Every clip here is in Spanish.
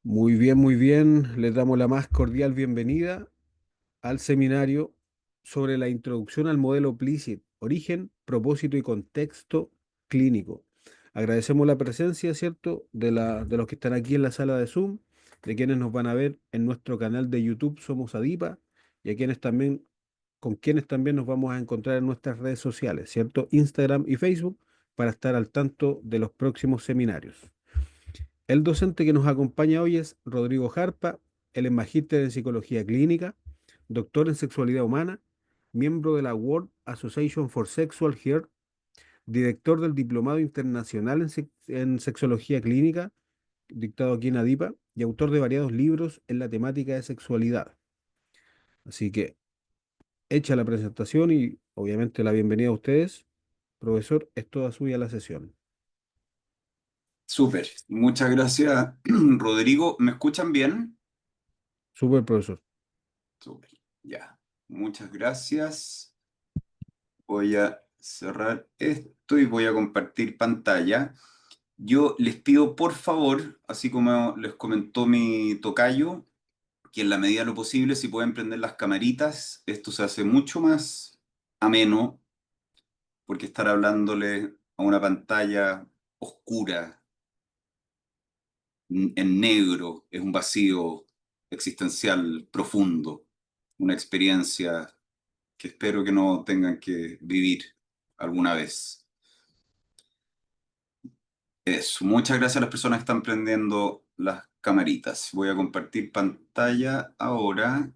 Muy bien, muy bien. Les damos la más cordial bienvenida al seminario sobre la introducción al modelo PLISIT, origen, propósito y contexto clínico. Agradecemos la presencia, ¿cierto?, de los que están aquí en la sala de Zoom, de quienes nos van a ver en nuestro canal de YouTube Somos Adipa y a quienes también, con quienes también nos vamos a encontrar en nuestras redes sociales, ¿cierto? Instagram y Facebook, para estar al tanto de los próximos seminarios. El docente que nos acompaña hoy es Rodrigo Jarpa. Él es magíster en psicología clínica, doctor en sexualidad humana, miembro de la World Association for Sexual Health, director del Diplomado Internacional en Sexología Clínica, dictado aquí en ADIPA, y autor de variados libros en la temática de sexualidad. Así que, hecha la presentación y obviamente la bienvenida a ustedes, profesor, es toda suya la sesión. Súper, muchas gracias, Rodrigo. ¿Me escuchan bien? Súper, profesor. Súper, ya. Muchas gracias. Voy a cerrar esto y voy a compartir pantalla. Yo les pido, por favor, así como les comentó mi tocayo, que en la medida de lo posible, si pueden prender las camaritas, esto se hace mucho más ameno, porque estar hablándole a una pantalla oscura, en negro, es un vacío existencial profundo, una experiencia que espero que no tengan que vivir alguna vez. Eso, muchas gracias a las personas que están prendiendo las camaritas. Voy a compartir pantalla ahora.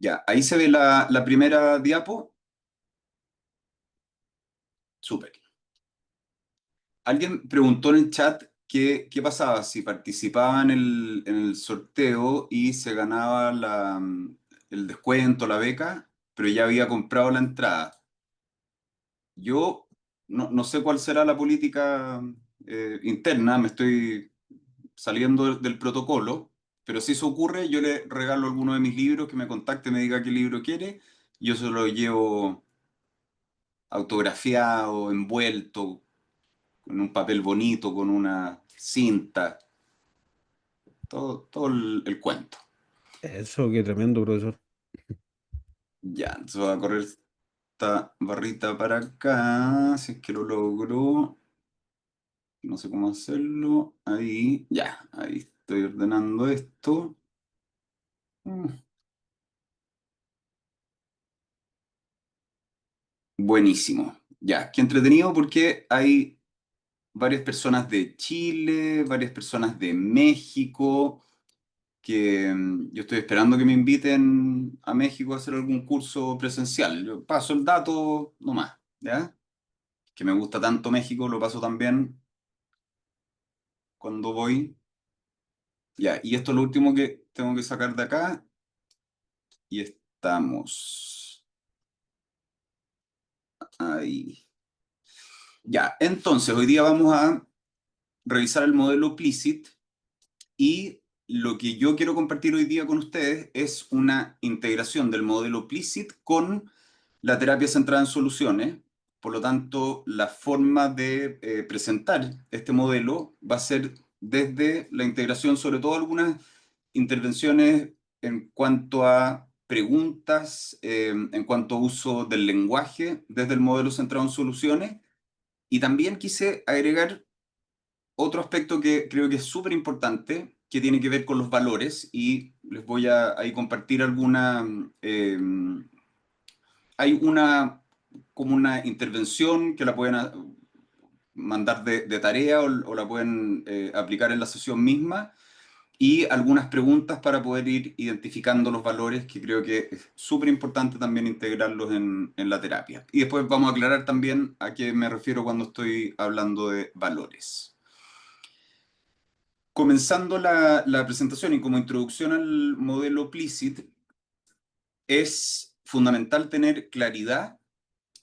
Ya, ahí se ve la primera diapo. Súper. Alguien preguntó en el chat qué pasaba si participaba en el sorteo y se ganaba el descuento, la beca, pero ya había comprado la entrada. Yo no sé cuál será la política interna, me estoy saliendo del protocolo, pero si eso ocurre, yo le regalo alguno de mis libros, que me contacte, me diga qué libro quiere, y yo se lo llevo autografiado, envuelto, con un papel bonito, con una cinta, todo el cuento. Eso, qué tremendo, profesor. Ya, entonces voy a correr esta barrita para acá, si es que lo logro. No sé cómo hacerlo. Ahí, ya, ahí estoy ordenando esto. Mm, Buenísimo. Ya, qué entretenido porque hay varias personas de Chile, varias personas de México, que yo estoy esperando que me inviten a México a hacer algún curso presencial. Yo paso el dato nomás, ¿ya? Que me gusta tanto México, lo paso también cuando voy. Ya, y esto es lo último que tengo que sacar de acá y estamos ahí. Ya, entonces hoy día vamos a revisar el modelo Plicit y lo que yo quiero compartir hoy día con ustedes es una integración del modelo Plicit con la terapia centrada en soluciones. Por lo tanto, la forma de presentar este modelo va a ser desde la integración, sobre todo algunas intervenciones en cuanto a preguntas, en cuanto a uso del lenguaje desde el modelo centrado en soluciones. Y también quise agregar otro aspecto que creo que es súper importante, que tiene que ver con los valores, y les voy a ahí compartir alguna, hay una, como una intervención que la pueden mandar de tarea o la pueden aplicar en la sesión misma, y algunas preguntas para poder ir identificando los valores, que creo que es súper importante también integrarlos en la terapia. Y después vamos a aclarar también a qué me refiero cuando estoy hablando de valores. Comenzando la presentación y como introducción al modelo Plicit, es fundamental tener claridad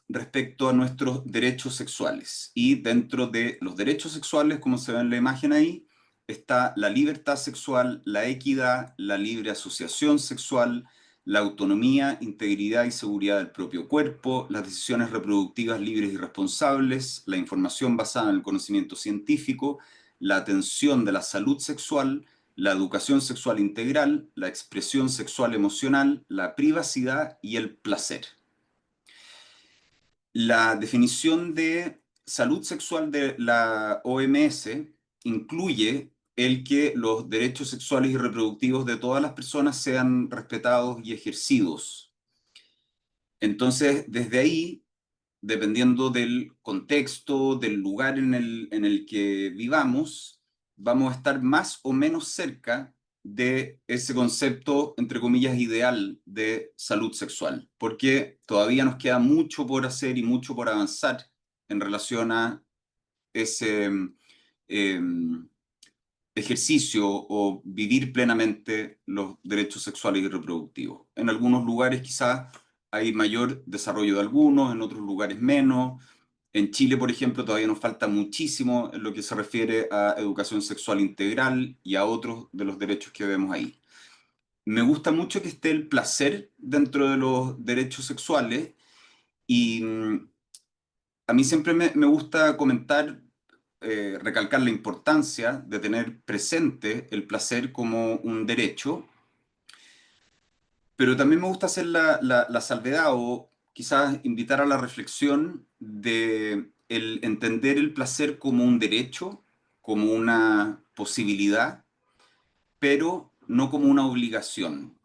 respecto a nuestros derechos sexuales. Y dentro de los derechos sexuales, como se ve en la imagen ahí, está la libertad sexual, la equidad, la libre asociación sexual, la autonomía, integridad y seguridad del propio cuerpo, las decisiones reproductivas libres y responsables, la información basada en el conocimiento científico, la atención de la salud sexual, la educación sexual integral, la expresión sexual emocional, la privacidad y el placer. La definición de salud sexual de la OMS incluye el que los derechos sexuales y reproductivos de todas las personas sean respetados y ejercidos. Entonces, desde ahí, dependiendo del contexto, del lugar en el que vivamos, vamos a estar más o menos cerca de ese concepto, entre comillas, ideal de salud sexual, porque todavía nos queda mucho por hacer y mucho por avanzar en relación a ese eh, ejercicio o vivir plenamente los derechos sexuales y reproductivos. En algunos lugares quizás hay mayor desarrollo de algunos, en otros lugares menos. En Chile, por ejemplo, todavía nos falta muchísimo en lo que se refiere a educación sexual integral y a otros de los derechos que vemos ahí. Me gusta mucho que esté el placer dentro de los derechos sexuales y a mí siempre me gusta comentar, recalcar la importancia de tener presente el placer como un derecho, pero también me gusta hacer la salvedad o quizás invitar a la reflexión de el entender el placer como un derecho, como una posibilidad, pero no como una obligación,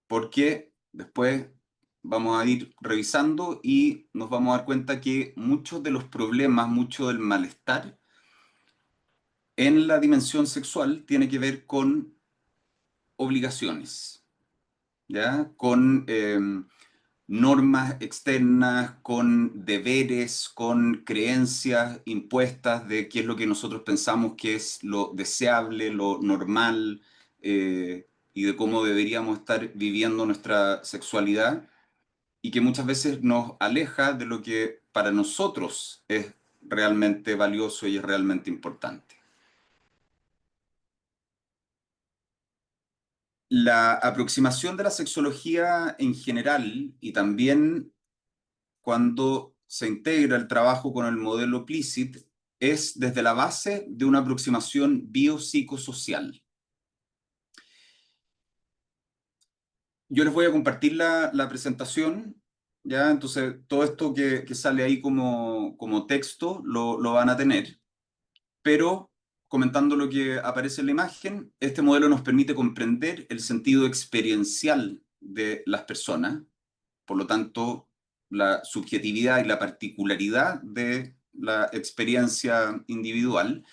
porque después vamos a ir revisando y nos vamos a dar cuenta que muchos de los problemas, mucho del malestar en la dimensión sexual tiene que ver con obligaciones, ¿ya? Con normas externas, con deberes, con creencias impuestas de qué es lo que nosotros pensamos que es lo deseable, lo normal, y de cómo deberíamos estar viviendo nuestra sexualidad, y que muchas veces nos aleja de lo que para nosotros es realmente valioso y es realmente importante. La aproximación de la sexología en general y también cuando se integra el trabajo con el modelo Plicit es desde la base de una aproximación biopsicosocial. Yo les voy a compartir la presentación, ¿ya? Entonces, todo esto que sale ahí como texto lo van a tener, pero comentando lo que aparece en la imagen, este modelo nos permite comprender el sentido experiencial de las personas, por lo tanto, la subjetividad y la particularidad de la experiencia individual,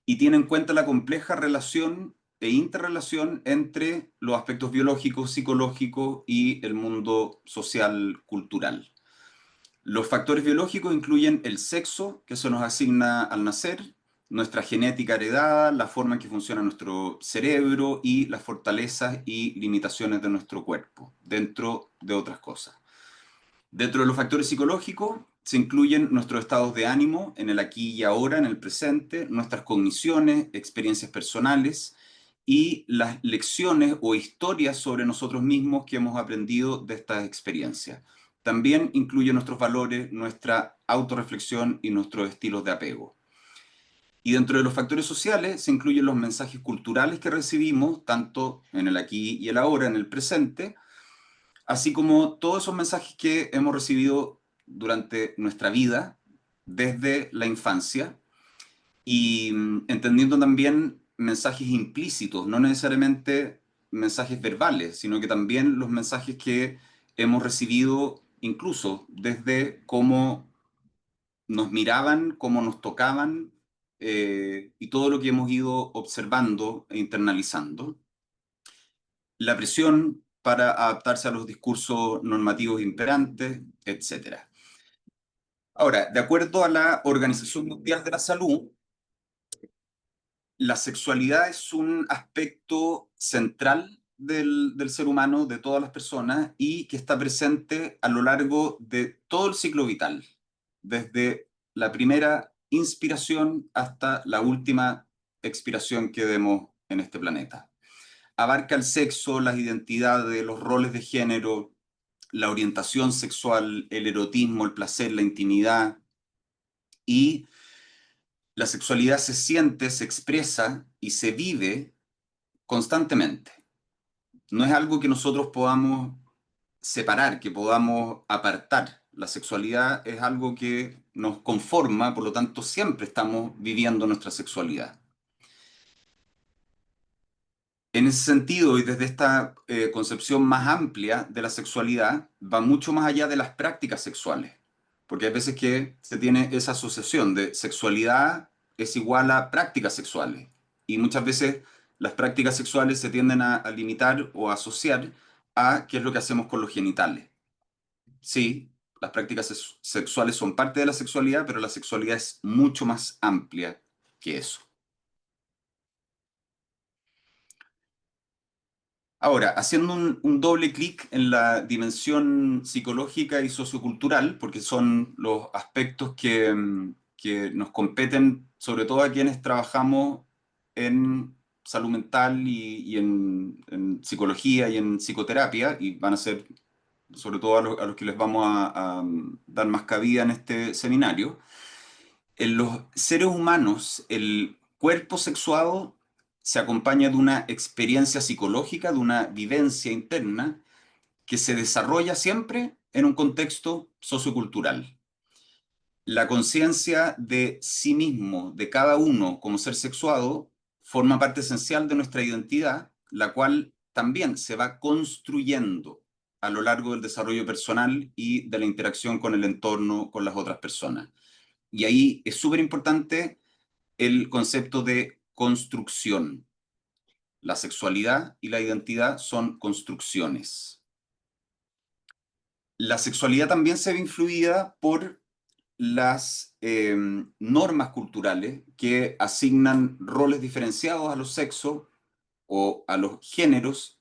y tiene en cuenta la compleja relación e interrelación entre los aspectos biológicos, psicológicos y el mundo social, cultural. Los factores biológicos incluyen el sexo, que se nos asigna al nacer, nuestra genética heredada, la forma en que funciona nuestro cerebro y las fortalezas y limitaciones de nuestro cuerpo, dentro de otras cosas. Dentro de los factores psicológicos se incluyen nuestros estados de ánimo en el aquí y ahora, en el presente, nuestras cogniciones, experiencias personales y las lecciones o historias sobre nosotros mismos que hemos aprendido de estas experiencias. También incluye nuestros valores, nuestra autorreflexión y nuestros estilos de apego. Y dentro de los factores sociales se incluyen los mensajes culturales que recibimos, tanto en el aquí y el ahora, en el presente, así como todos esos mensajes que hemos recibido durante nuestra vida, desde la infancia, y entendiendo también mensajes implícitos, no necesariamente mensajes verbales, sino que también los mensajes que hemos recibido incluso desde cómo nos miraban, cómo nos tocaban, y todo lo que hemos ido observando e internalizando. La presión para adaptarse a los discursos normativos imperantes, etcétera. Ahora, de acuerdo a la Organización Mundial de la Salud, la sexualidad es un aspecto central del ser humano, de todas las personas, y que está presente a lo largo de todo el ciclo vital, desde la primera inspiración hasta la última expiración que demos en este planeta. abarca el sexo, las identidades, los roles de género, la orientación sexual, el erotismo, el placer, la intimidad, y la sexualidad se siente, se expresa y se vive constantemente. No es algo que nosotros podamos separar, que podamos apartar. La sexualidad es algo que nos conforma, por lo tanto siempre estamos viviendo nuestra sexualidad. En ese sentido, y desde esta concepción más amplia de la sexualidad, va mucho más allá de las prácticas sexuales, porque hay veces que se tiene esa asociación de sexualidad es igual a prácticas sexuales, y muchas veces las prácticas sexuales se tienden a limitar o a asociar a qué es lo que hacemos con los genitales. Sí, las prácticas sexuales son parte de la sexualidad, pero la sexualidad es mucho más amplia que eso. Ahora, haciendo un doble clic en la dimensión psicológica y sociocultural, porque son los aspectos que nos competen, sobre todo a quienes trabajamos en salud mental y en psicología y en psicoterapia, y van a ser sobre todo a los que les vamos a dar más cabida en este seminario. En los seres humanos, el cuerpo sexuado se acompaña de una experiencia psicológica, de una vivencia interna que se desarrolla siempre en un contexto sociocultural. La conciencia de sí mismo, de cada uno como ser sexuado, forma parte esencial de nuestra identidad, la cual también se va construyendo a lo largo del desarrollo personal y de la interacción con el entorno, con las otras personas. Y ahí es súper importante el concepto de construcción. La sexualidad y la identidad son construcciones. La sexualidad también se ve influida por las normas culturales que asignan roles diferenciados a los sexos o a los géneros,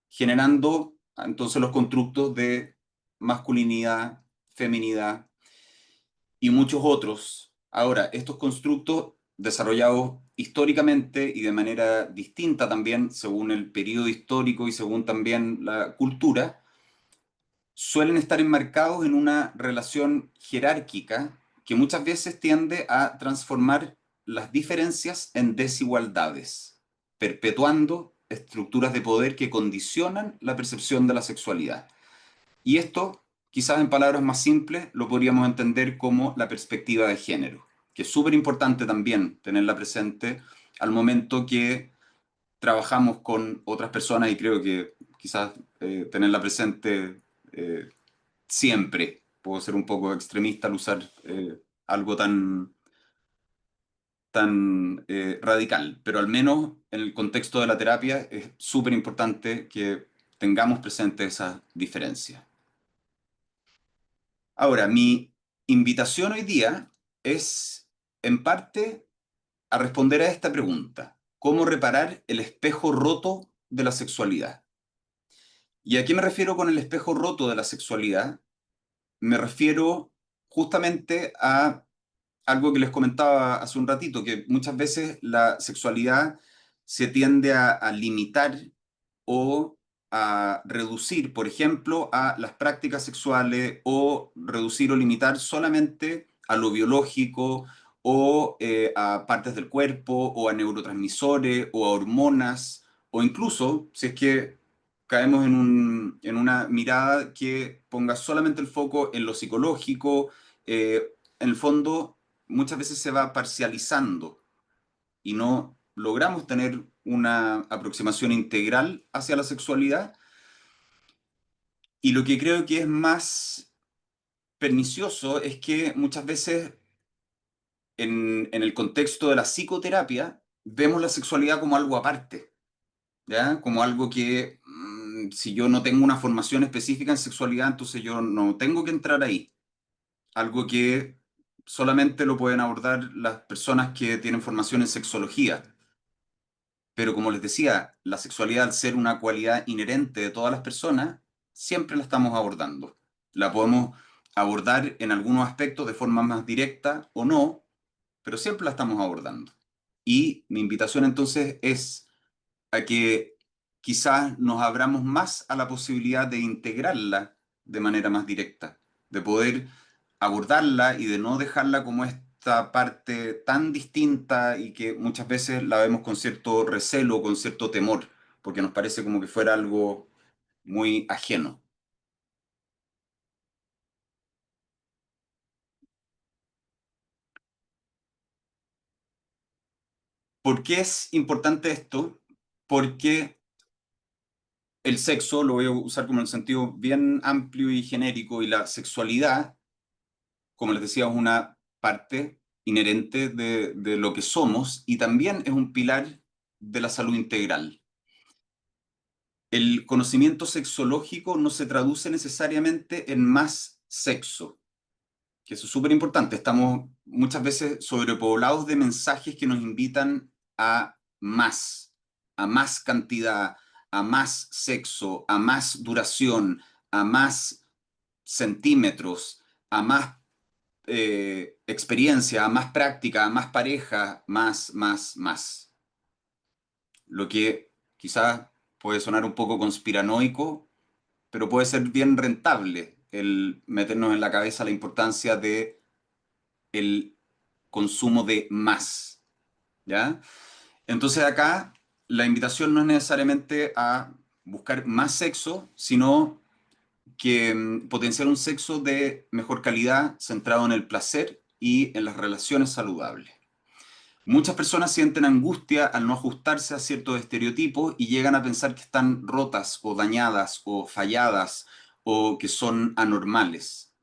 generando entonces los constructos de masculinidad, feminidad y muchos otros. Ahora, estos constructos desarrollados históricamente y de manera distinta también, según el periodo histórico y según también la cultura, suelen estar enmarcados en una relación jerárquica que muchas veces tiende a transformar las diferencias en desigualdades, perpetuando estructuras de poder que condicionan la percepción de la sexualidad. Y esto, quizás en palabras más simples, lo podríamos entender como la perspectiva de género, que es súper importante también tenerla presente al momento que trabajamos con otras personas, y creo que quizás tenerla presente eh, siempre. Puedo ser un poco extremista al usar algo tan radical, pero al menos en el contexto de la terapia es súper importante que tengamos presente esas diferencias. Ahora, mi invitación hoy día es, en parte, a responder a esta pregunta: ¿cómo reparar el espejo roto de la sexualidad? ¿Y a qué me refiero con el espejo roto de la sexualidad? Me refiero justamente a algo que les comentaba hace un ratito, que muchas veces la sexualidad se tiende a limitar o a reducir, por ejemplo, a las prácticas sexuales, o reducir o limitar solamente a lo biológico, o a partes del cuerpo, o a neurotransmisores, o a hormonas, o incluso, si es que caemos en una mirada que ponga solamente el foco en lo psicológico, en el fondo muchas veces se va parcializando y no logramos tener una aproximación integral hacia la sexualidad. Y lo que creo que es más pernicioso es que muchas veces en el contexto de la psicoterapia vemos la sexualidad como algo aparte, ¿ya? Como algo que si yo no tengo una formación específica en sexualidad, entonces yo no tengo que entrar ahí. Algo que solamente lo pueden abordar las personas que tienen formación en sexología. Pero como les decía, la sexualidad, al ser una cualidad inherente de todas las personas, siempre la estamos abordando. La podemos abordar en algunos aspectos de forma más directa o no, pero siempre la estamos abordando. Y mi invitación entonces es a que quizás nos abramos más a la posibilidad de integrarla de manera más directa, de poder abordarla y de no dejarla como esta parte tan distinta y que muchas veces la vemos con cierto recelo, con cierto temor, porque nos parece como que fuera algo muy ajeno. ¿Por qué es importante esto? Porque el sexo, lo voy a usar como en el sentido bien amplio y genérico, y la sexualidad, como les decía, es una parte inherente de lo que somos y también es un pilar de la salud integral. El conocimiento sexológico no se traduce necesariamente en más sexo, que eso es súper importante. Estamos muchas veces sobrepoblados de mensajes que nos invitan a más cantidad, a más sexo, a más duración, a más centímetros, a más experiencia, a más práctica, a más pareja, más. Lo que quizás puede sonar un poco conspiranoico, pero puede ser bien rentable el meternos en la cabeza la importancia de el consumo de más, ¿ya? Entonces acá la invitación no es necesariamente a buscar más sexo, sino que potenciar un sexo de mejor calidad, centrado en el placer y en las relaciones saludables. Muchas personas sienten angustia al no ajustarse a ciertos estereotipos y llegan a pensar que están rotas o dañadas o falladas o que son anormales.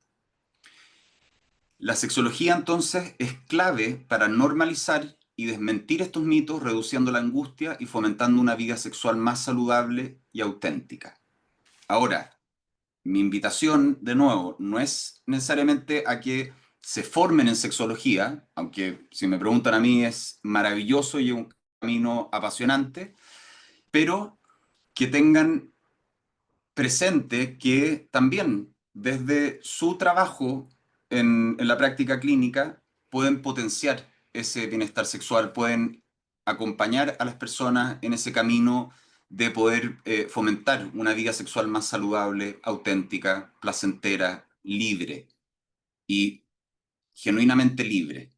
La sexología entonces es clave para normalizar y desmentir estos mitos, reduciendo la angustia y fomentando una vida sexual más saludable y auténtica. Ahora, mi invitación, de nuevo, no es necesariamente a que se formen en sexología, aunque si me preguntan a mí es maravilloso y un camino apasionante, pero que tengan presente que también desde su trabajo en la práctica clínica pueden potenciar ese bienestar sexual, pueden acompañar a las personas en ese camino de poder fomentar una vida sexual más saludable, auténtica, placentera, libre y genuinamente libre.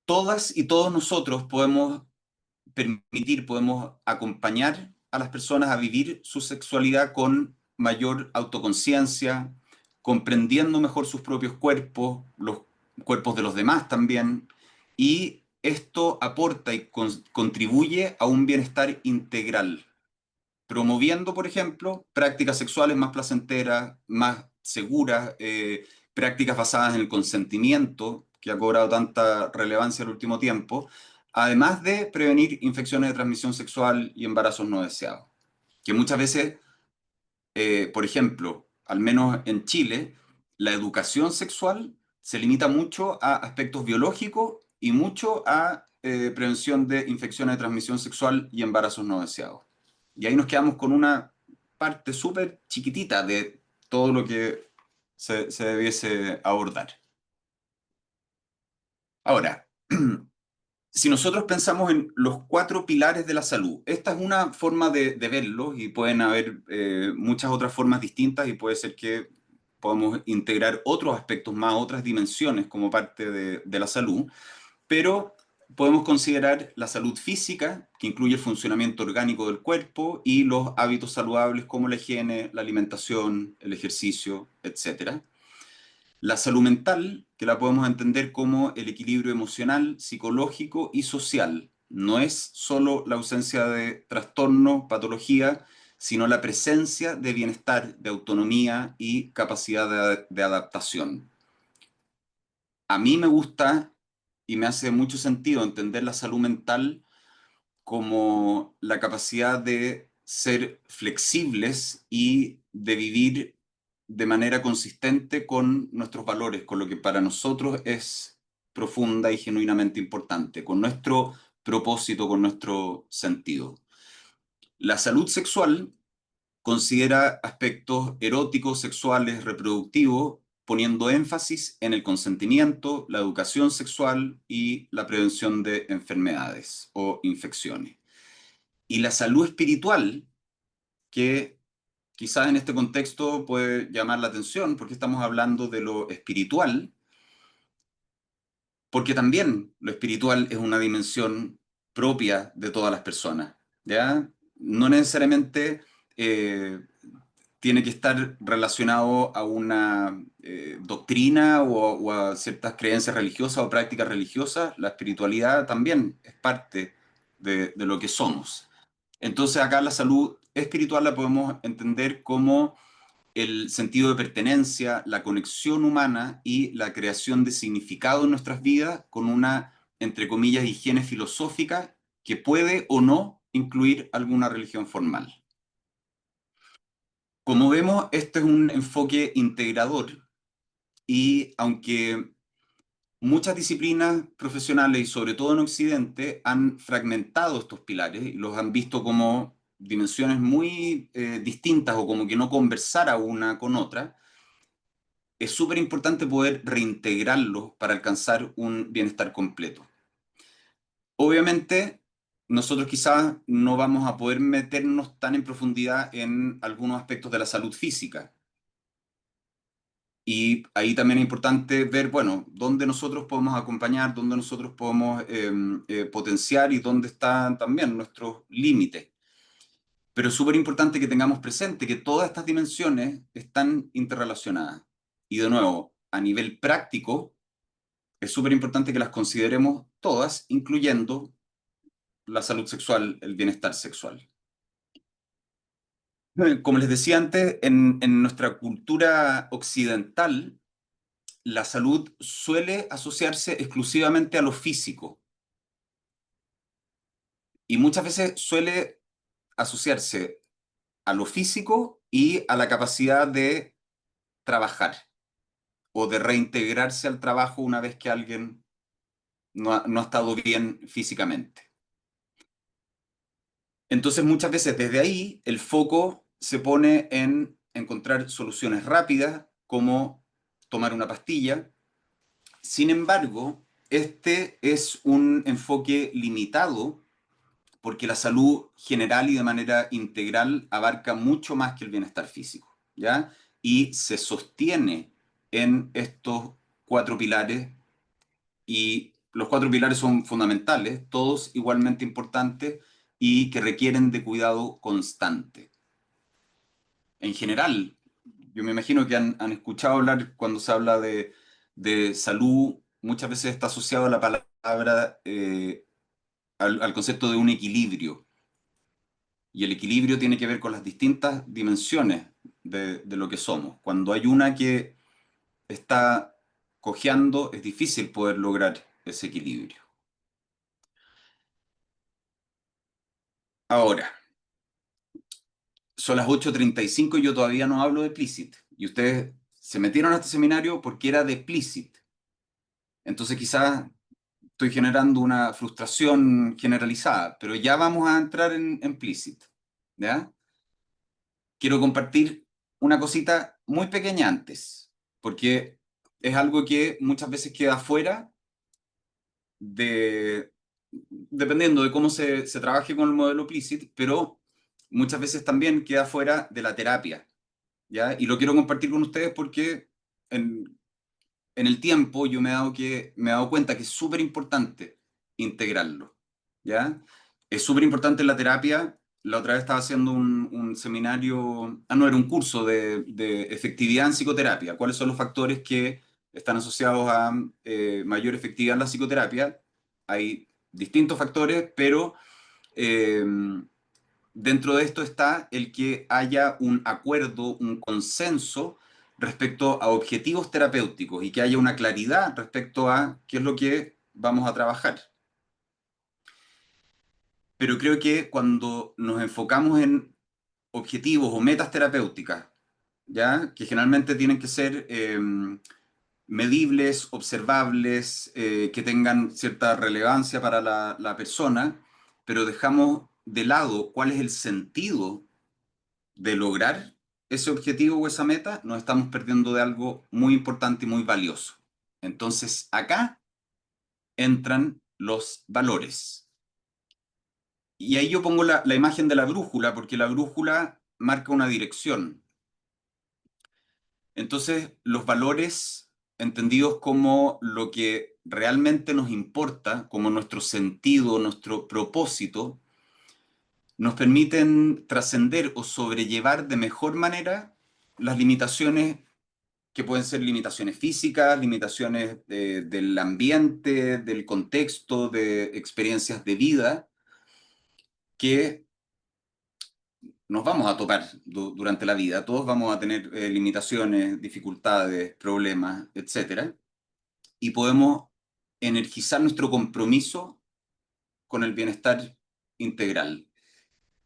Todas y todos nosotros podemos podemos acompañar a las personas a vivir su sexualidad con mayor autoconciencia, comprendiendo mejor sus propios cuerpos, los cuerpos de los demás también, y esto aporta y contribuye a un bienestar integral, promoviendo, por ejemplo, prácticas sexuales más placenteras, más seguras, prácticas basadas en el consentimiento, que ha cobrado tanta relevancia en el último tiempo, además de prevenir infecciones de transmisión sexual y embarazos no deseados, que muchas veces, por ejemplo, al menos en Chile, la educación sexual se limita mucho a aspectos biológicos y mucho a prevención de infecciones de transmisión sexual y embarazos no deseados. Y ahí nos quedamos con una parte súper chiquitita de todo lo que se debiese abordar. Ahora, si nosotros pensamos en los cuatro pilares de la salud, esta es una forma de verlo y pueden haber muchas otras formas distintas y puede ser que podamos integrar otros aspectos más, otras dimensiones como parte de la salud, pero podemos considerar la salud física, que incluye el funcionamiento orgánico del cuerpo y los hábitos saludables como la higiene, la alimentación, el ejercicio, etcétera. La salud mental, que la podemos entender como el equilibrio emocional, psicológico y social. No es solo la ausencia de trastorno, patología, sino la presencia de bienestar, de autonomía y capacidad de adaptación. A mí me gusta y me hace mucho sentido entender la salud mental como la capacidad de ser flexibles y de vivir de manera consistente con nuestros valores, con lo que para nosotros es profunda y genuinamente importante, con nuestro propósito, con nuestro sentido. La salud sexual considera aspectos eróticos, sexuales, reproductivos, poniendo énfasis en el consentimiento, la educación sexual y la prevención de enfermedades o infecciones. Y la salud espiritual, que quizás en este contexto puede llamar la atención porque estamos hablando de lo espiritual, porque también lo espiritual es una dimensión propia de todas las personas, ¿ya? No necesariamente tiene que estar relacionado a una doctrina o a ciertas creencias religiosas o prácticas religiosas. La espiritualidad también es parte de lo que somos. Entonces acá la salud espiritual la podemos entender como el sentido de pertenencia, la conexión humana y la creación de significado en nuestras vidas con una, entre comillas, higiene filosófica que puede o no incluir alguna religión formal. Como vemos, este es un enfoque integrador y aunque muchas disciplinas profesionales y sobre todo en Occidente han fragmentado estos pilares y los han visto como dimensiones muy distintas o como que no conversara una con otra, es súper importante poder reintegrarlos para alcanzar un bienestar completo. Obviamente, nosotros quizás no vamos a poder meternos tan en profundidad en algunos aspectos de la salud física. Y ahí también es importante ver, bueno, dónde nosotros podemos acompañar, dónde nosotros podemos potenciar y dónde están también nuestros límites. Pero es súper importante que tengamos presente que todas estas dimensiones están interrelacionadas. Y de nuevo, a nivel práctico, es súper importante que las consideremos todas, incluyendo la salud sexual, el bienestar sexual. Como les decía antes, en nuestra cultura occidental, la salud suele asociarse exclusivamente a lo físico y muchas veces suele asociarse a lo físico y a la capacidad de trabajar o de reintegrarse al trabajo una vez que alguien no ha estado bien físicamente. Entonces muchas veces desde ahí el foco se pone en encontrar soluciones rápidas como tomar una pastilla. Sin embargo, este es un enfoque limitado porque la salud general y de manera integral abarca mucho más que el bienestar físico, ¿ya? Y se sostiene en estos cuatro pilares y los cuatro pilares son fundamentales, todos igualmente importantes y que requieren de cuidado constante. En general, yo me imagino que han escuchado hablar cuando se habla de salud, muchas veces está asociado a la palabra, al concepto de un equilibrio. Y el equilibrio tiene que ver con las distintas dimensiones de lo que somos. Cuando hay una que está cojeando, es difícil poder lograr ese equilibrio. Ahora, son las 8:35 y yo todavía no hablo de Plicit. Y ustedes se metieron a este seminario porque era de Plicit. Entonces quizás estoy generando una frustración generalizada, pero ya vamos a entrar en Plicit. ¿Ya? Quiero compartir una cosita muy pequeña antes, porque es algo que muchas veces queda fuera de, dependiendo de cómo se trabaje con el modelo Plicit, pero muchas veces también queda fuera de la terapia, ¿ya? Y lo quiero compartir con ustedes porque en el tiempo yo me he dado cuenta que es súper importante integrarlo, ¿ya? Es súper importante en la terapia. La otra vez estaba haciendo un seminario, no, era un curso de efectividad en psicoterapia. ¿Cuáles son los factores que están asociados a mayor efectividad en la psicoterapia? Hay distintos factores, pero eh, dentro de esto está el que haya un acuerdo, un consenso respecto a objetivos terapéuticos y que haya una claridad respecto a qué es lo que vamos a trabajar. Pero creo que cuando nos enfocamos en objetivos o metas terapéuticas, ¿ya? Que generalmente tienen que ser medibles, observables, que tengan cierta relevancia para la persona, pero dejamos de lado cuál es el sentido de lograr ese objetivo o esa meta, nos estamos perdiendo de algo muy importante y muy valioso. Entonces, acá entran los valores. Y ahí yo pongo la imagen de la brújula, porque la brújula marca una dirección. Entonces, los valores entendidos como lo que realmente nos importa, como nuestro sentido, nuestro propósito, nos permiten trascender o sobrellevar de mejor manera las limitaciones que pueden ser limitaciones físicas, limitaciones del ambiente, del contexto, de experiencias de vida, que nos vamos a topar durante la vida. Todos vamos a tener limitaciones, dificultades, problemas, etcétera, y podemos energizar nuestro compromiso con el bienestar integral.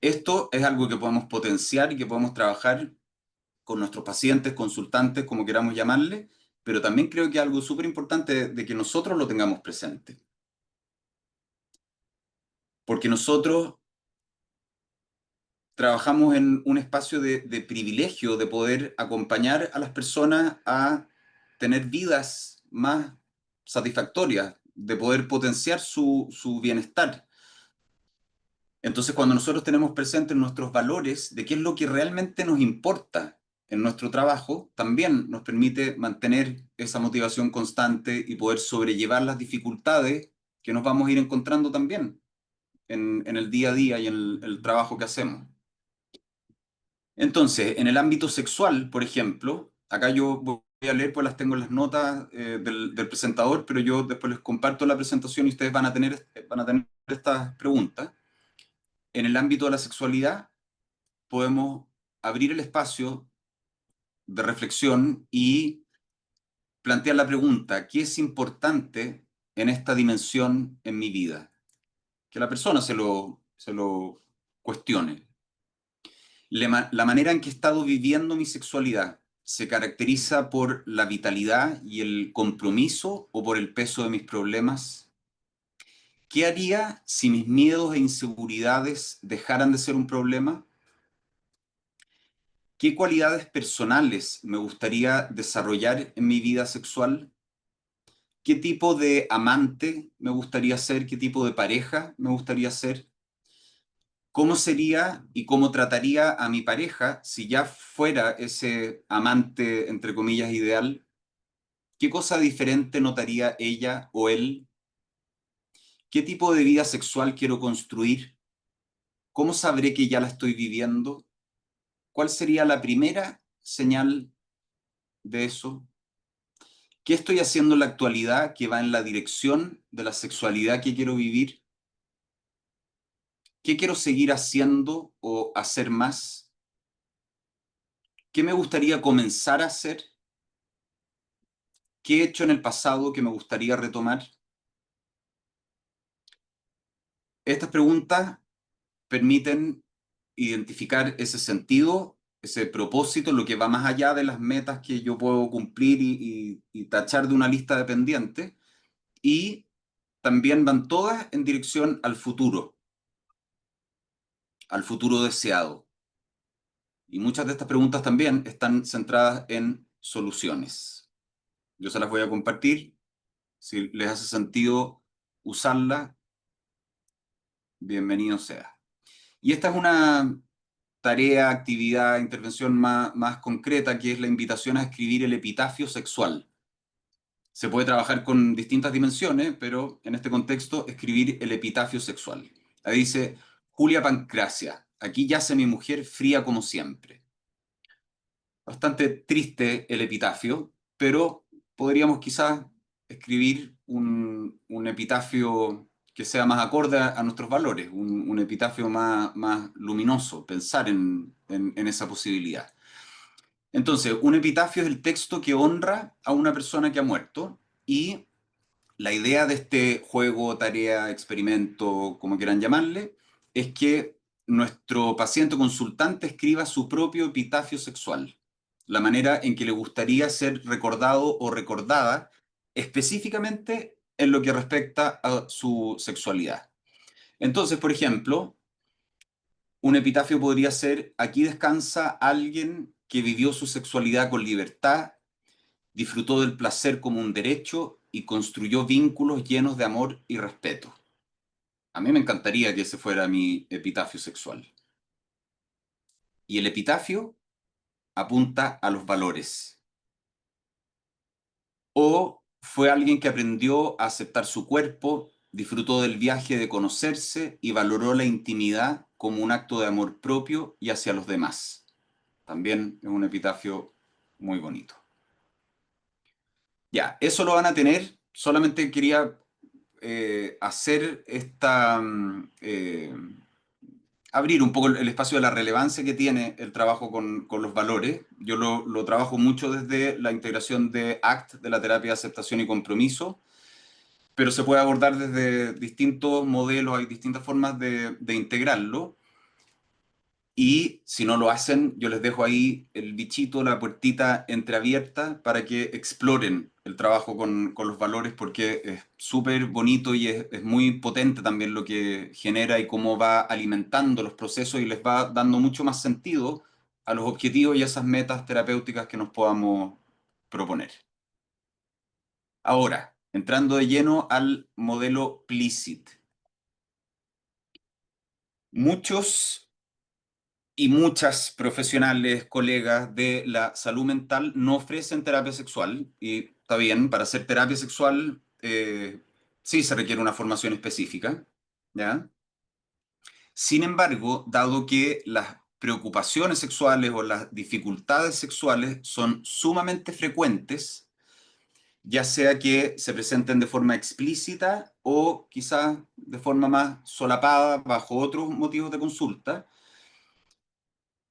Esto es algo que podemos potenciar y que podemos trabajar con nuestros pacientes, consultantes, como queramos llamarle, pero también creo que es algo súper importante de que nosotros lo tengamos presente. Porque nosotros trabajamos en un espacio de privilegio de poder acompañar a las personas a tener vidas más satisfactorias, de poder potenciar su bienestar. Entonces, cuando nosotros tenemos presentes nuestros valores de qué es lo que realmente nos importa en nuestro trabajo, también nos permite mantener esa motivación constante y poder sobrellevar las dificultades que nos vamos a ir encontrando también en el día a día y en el trabajo que hacemos. Entonces, en el ámbito sexual, por ejemplo, acá yo voy a leer, pues las tengo en las notas del presentador, pero yo después les comparto la presentación y ustedes van a tener estas preguntas. En el ámbito de la sexualidad, podemos abrir el espacio de reflexión y plantear la pregunta, ¿qué es importante en esta dimensión en mi vida? Que la persona se lo cuestione. La manera en que he estado viviendo mi sexualidad se caracteriza por la vitalidad y el compromiso o por el peso de mis problemas. ¿Qué haría si mis miedos e inseguridades dejaran de ser un problema? ¿Qué cualidades personales me gustaría desarrollar en mi vida sexual? ¿Qué tipo de amante me gustaría ser? ¿Qué tipo de pareja me gustaría ser? ¿Cómo sería y cómo trataría a mi pareja si ya fuera ese amante, entre comillas, ideal? ¿Qué cosa diferente notaría ella o él? ¿Qué tipo de vida sexual quiero construir? ¿Cómo sabré que ya la estoy viviendo? ¿Cuál sería la primera señal de eso? ¿Qué estoy haciendo en la actualidad que va en la dirección de la sexualidad que quiero vivir? ¿Qué quiero seguir haciendo o hacer más? ¿Qué me gustaría comenzar a hacer? ¿Qué he hecho en el pasado que me gustaría retomar? Estas preguntas permiten identificar ese sentido, ese propósito, lo que va más allá de las metas que yo puedo cumplir y tachar de una lista de pendientes, y también van todas en dirección al futuro deseado. Y muchas de estas preguntas también están centradas en soluciones. Yo se las voy a compartir. Si les hace sentido usarla, bienvenido sea. Y esta es una tarea, actividad, intervención más concreta, que es la invitación a escribir el epitafio sexual. Se puede trabajar con distintas dimensiones, pero en este contexto, escribir el epitafio sexual. Ahí dice, Julia Pancracia, aquí yace mi mujer fría como siempre. Bastante triste el epitafio, pero podríamos quizás escribir un epitafio que sea más acorde a nuestros valores, un epitafio más luminoso, pensar en esa posibilidad. Entonces, un epitafio es el texto que honra a una persona que ha muerto, y la idea de este juego, tarea, experimento, como quieran llamarle, es que nuestro paciente consultante escriba su propio epitafio sexual, la manera en que le gustaría ser recordado o recordada específicamente en lo que respecta a su sexualidad. Entonces, por ejemplo, un epitafio podría ser: aquí descansa alguien que vivió su sexualidad con libertad, disfrutó del placer como un derecho y construyó vínculos llenos de amor y respeto. A mí me encantaría que ese fuera mi epitafio sexual. Y el epitafio apunta a los valores. O fue alguien que aprendió a aceptar su cuerpo, disfrutó del viaje de conocerse y valoró la intimidad como un acto de amor propio y hacia los demás. También es un epitafio muy bonito. Ya, eso lo van a tener. Solamente quería hacer abrir un poco el espacio de la relevancia que tiene el trabajo con los valores. Yo lo trabajo mucho desde la integración de ACT, de la terapia de aceptación y compromiso, pero se puede abordar desde distintos modelos, hay distintas formas de integrarlo. Y si no lo hacen, yo les dejo ahí el bichito, la puertita entreabierta para que exploren el trabajo con los valores, porque es súper bonito y es muy potente también lo que genera y cómo va alimentando los procesos y les va dando mucho más sentido a los objetivos y a esas metas terapéuticas que nos podamos proponer. Ahora, entrando de lleno al modelo PLICIT. Muchos y muchas profesionales, colegas de la salud mental no ofrecen terapia sexual. Y está bien, para hacer terapia sexual sí se requiere una formación específica, ¿ya? Sin embargo, dado que las preocupaciones sexuales o las dificultades sexuales son sumamente frecuentes, ya sea que se presenten de forma explícita o quizás de forma más solapada bajo otros motivos de consulta,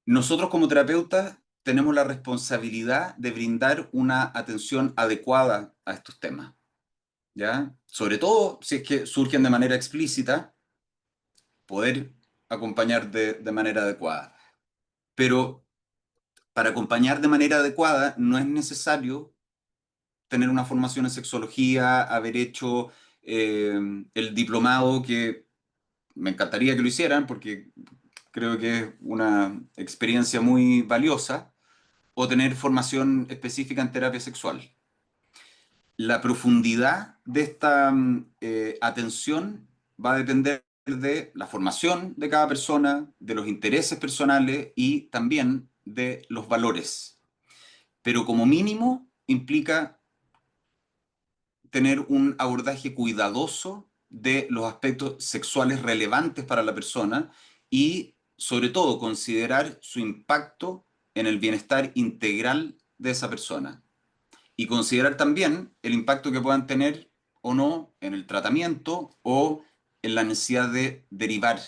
nosotros como terapeutas tenemos la responsabilidad de brindar una atención adecuada a estos temas, ¿ya? Sobre todo si es que surgen de manera explícita, poder acompañar de manera adecuada. Pero para acompañar de manera adecuada no es necesario tener una formación en sexología, haber hecho el diplomado, que me encantaría que lo hicieran porque creo que es una experiencia muy valiosa, o tener formación específica en terapia sexual. La profundidad de esta atención va a depender de la formación de cada persona, de los intereses personales y también de los valores. Pero como mínimo implica tener un abordaje cuidadoso de los aspectos sexuales relevantes para la persona y sobre todo considerar su impacto en el bienestar integral de esa persona. Y considerar también el impacto que puedan tener o no en el tratamiento o en la necesidad de derivar,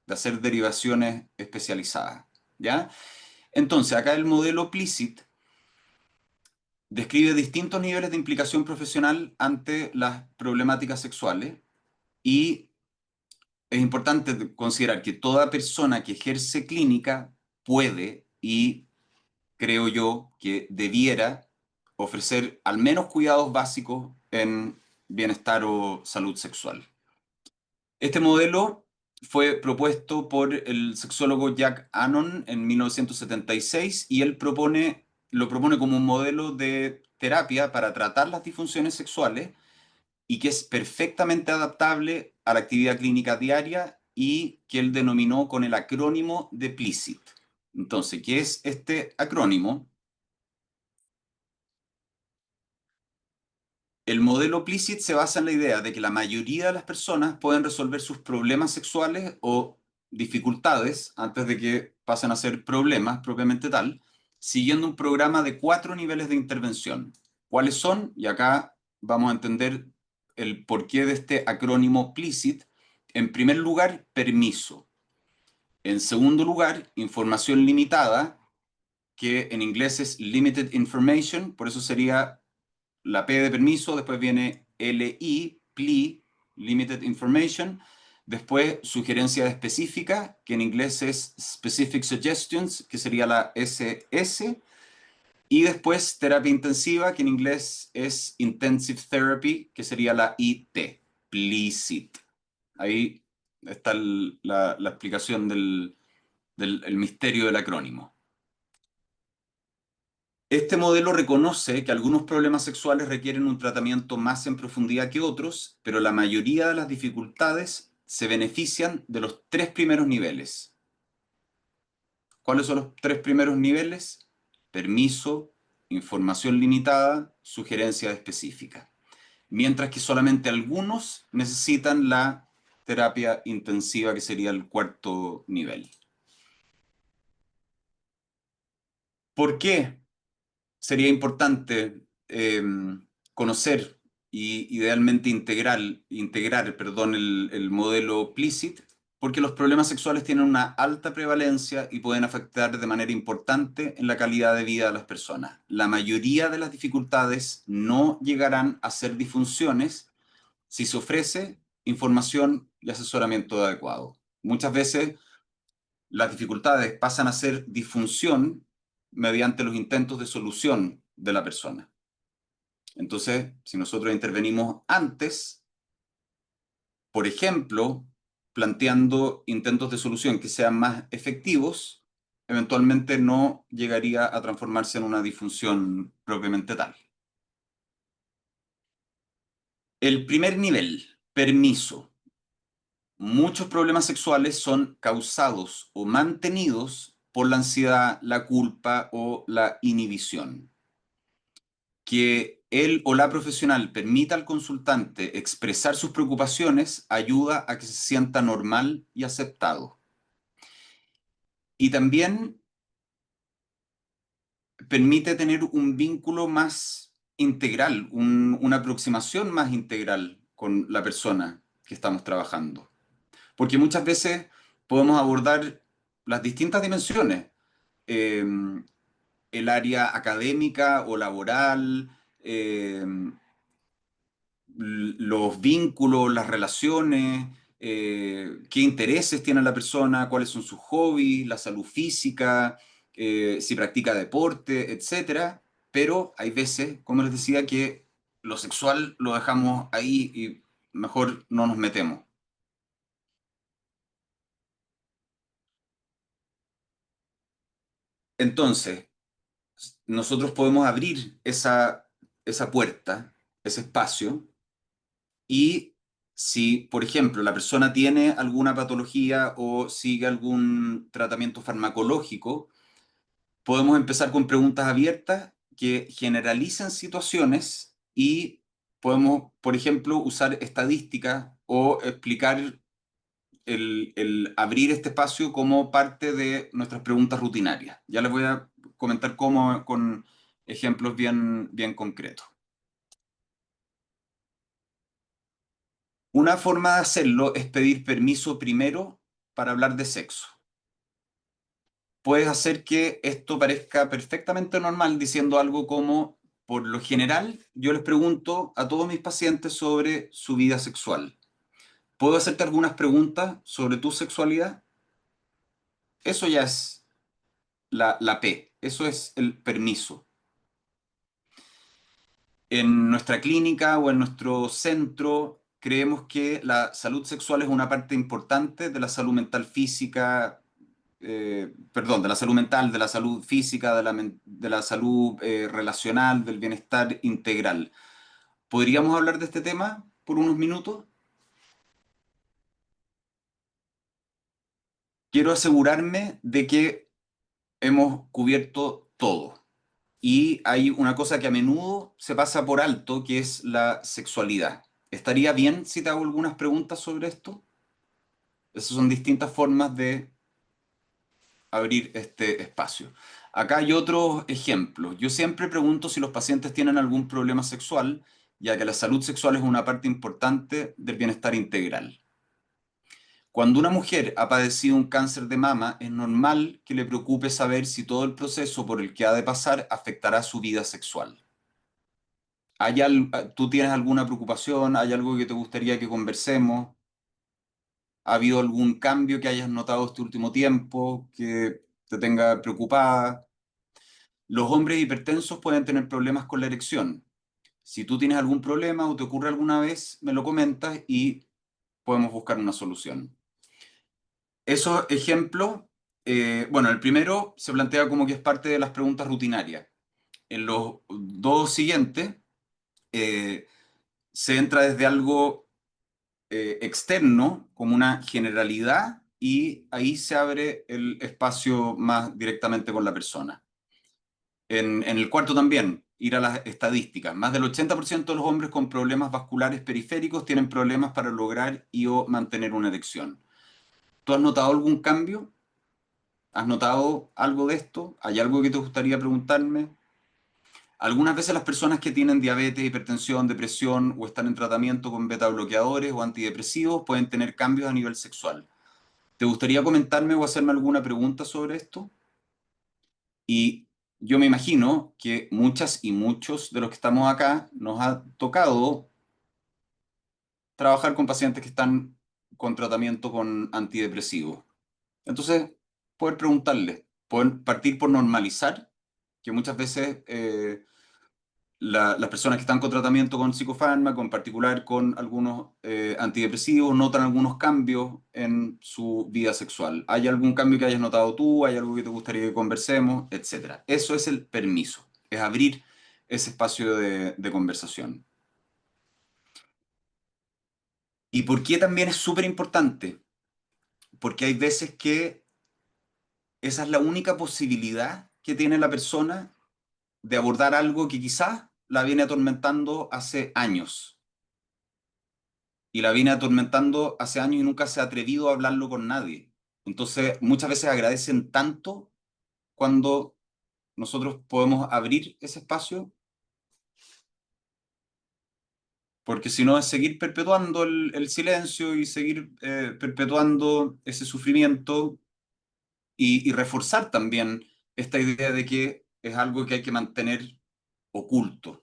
de hacer derivaciones especializadas, ¿ya? Entonces, acá el modelo PLICIT describe distintos niveles de implicación profesional ante las problemáticas sexuales y es importante considerar que toda persona que ejerce clínica puede y creo yo que debiera ofrecer al menos cuidados básicos en bienestar o salud sexual. Este modelo fue propuesto por el sexólogo Jack Anon en 1976 y él lo propone como un modelo de terapia para tratar las disfunciones sexuales y que es perfectamente adaptable a la actividad clínica diaria y que él denominó con el acrónimo de PLICIT. Entonces, ¿qué es este acrónimo? El modelo PLICIT se basa en la idea de que la mayoría de las personas pueden resolver sus problemas sexuales o dificultades antes de que pasen a ser problemas propiamente tal, siguiendo un programa de 4 niveles de intervención. ¿Cuáles son? Y acá vamos a entender el porqué de este acrónimo PLICIT. En primer lugar, permiso. En segundo lugar, información limitada, que en inglés es limited information, por eso sería la P de permiso, después viene LI, plea, limited information, después sugerencias específicas, que en inglés es specific suggestions, que sería la SS, y después terapia intensiva, que en inglés es intensive therapy, que sería la IT, PLICIT. Ahí está la explicación del el misterio del acrónimo. Este modelo reconoce que algunos problemas sexuales requieren un tratamiento más en profundidad que otros, pero la mayoría de las dificultades se benefician de los tres primeros niveles. ¿Cuáles son los tres primeros niveles? Permiso, información limitada, sugerencia específica. Mientras que solamente algunos necesitan la terapia intensiva, que sería el cuarto nivel. ¿Por qué sería importante conocer y idealmente integrar, perdón, el modelo PLICIT? Porque los problemas sexuales tienen una alta prevalencia y pueden afectar de manera importante en la calidad de vida de las personas. La mayoría de las dificultades no llegarán a ser disfunciones si se ofrece información y asesoramiento adecuado. Muchas veces las dificultades pasan a ser disfunción mediante los intentos de solución de la persona. Entonces, si nosotros intervenimos antes, por ejemplo, planteando intentos de solución que sean más efectivos, eventualmente no llegaría a transformarse en una disfunción propiamente tal. El primer nivel, permiso. Muchos problemas sexuales son causados o mantenidos por la ansiedad, la culpa o la inhibición. Que él o la profesional permita al consultante expresar sus preocupaciones ayuda a que se sienta normal y aceptado. Y también permite tener un vínculo más integral, una aproximación más integral con la persona que estamos trabajando. Porque muchas veces podemos abordar las distintas dimensiones, eh, el área académica o laboral, los vínculos, las relaciones, qué intereses tiene la persona, cuáles son sus hobbies, la salud física, si practica deporte, etcétera. Pero hay veces, como les decía, que lo sexual lo dejamos ahí y mejor no nos metemos. Entonces, nosotros podemos abrir esa puerta, ese espacio, y si, por ejemplo, la persona tiene alguna patología o sigue algún tratamiento farmacológico, podemos empezar con preguntas abiertas que generalicen situaciones y podemos, por ejemplo, usar estadísticas o explicar el abrir este espacio como parte de nuestras preguntas rutinarias. Ya les voy a comentar cómo con ejemplos bien concretos. Una forma de hacerlo es pedir permiso primero para hablar de sexo. Puedes hacer que esto parezca perfectamente normal diciendo algo como, por lo general, yo les pregunto a todos mis pacientes sobre su vida sexual. ¿Puedo hacerte algunas preguntas sobre tu sexualidad? Eso ya es la P, eso es el permiso. En nuestra clínica o en nuestro centro creemos que la salud sexual es una parte importante de la salud mental física, perdón, de la salud mental, de la salud física, de la salud relacional, del bienestar integral. ¿Podríamos hablar de este tema por unos minutos? Quiero asegurarme de que hemos cubierto todo. Y hay una cosa que a menudo se pasa por alto, que es la sexualidad. ¿Estaría bien si te hago algunas preguntas sobre esto? Esas son distintas formas de abrir este espacio. Acá hay otros ejemplos. Yo siempre pregunto si los pacientes tienen algún problema sexual, ya que la salud sexual es una parte importante del bienestar integral. Cuando una mujer ha padecido un cáncer de mama, es normal que le preocupe saber si todo el proceso por el que ha de pasar afectará su vida sexual. ¿Tú tienes alguna preocupación? ¿Hay algo que te gustaría que conversemos? ¿Ha habido algún cambio que hayas notado este último tiempo que te tenga preocupada? Los hombres hipertensos pueden tener problemas con la erección. Si tú tienes algún problema o te ocurre alguna vez, me lo comentas y podemos buscar una solución. Esos ejemplos, bueno, el primero se plantea como que es parte de las preguntas rutinarias. En los dos siguientes eh, se entra desde algo externo, como una generalidad, y ahí se abre el espacio más directamente con la persona. En el cuarto también, ir a las estadísticas. Más del 80% de los hombres con problemas vasculares periféricos tienen problemas para lograr y o mantener una erección. ¿Tú has notado algún cambio? ¿Has notado algo de esto? ¿Hay algo que te gustaría preguntarme? Algunas veces las personas que tienen diabetes, hipertensión, depresión o están en tratamiento con beta bloqueadores o antidepresivos pueden tener cambios a nivel sexual. ¿Te gustaría comentarme o hacerme alguna pregunta sobre esto? Y yo me imagino que muchas y muchos de los que estamos acá nos ha tocado trabajar con pacientes que están con tratamiento con antidepresivos. Entonces, poder preguntarles, poder partir por normalizar, que muchas veces las personas que están con tratamiento con psicofármaco, en particular con algunos antidepresivos, notan algunos cambios en su vida sexual. ¿Hay algún cambio que hayas notado tú? ¿Hay algo que te gustaría que conversemos? Etcétera. Eso es el permiso, es abrir ese espacio de conversación. ¿Y por qué también es súper importante? Porque hay veces que esa es la única posibilidad que tiene la persona de abordar algo que quizás la viene atormentando hace años. Y la viene atormentando hace años y nunca se ha atrevido a hablarlo con nadie. Entonces, muchas veces agradecen tanto cuando nosotros podemos abrir ese espacio, porque si no es seguir perpetuando el silencio y seguir perpetuando ese sufrimiento y reforzar también esta idea de que es algo que hay que mantener oculto.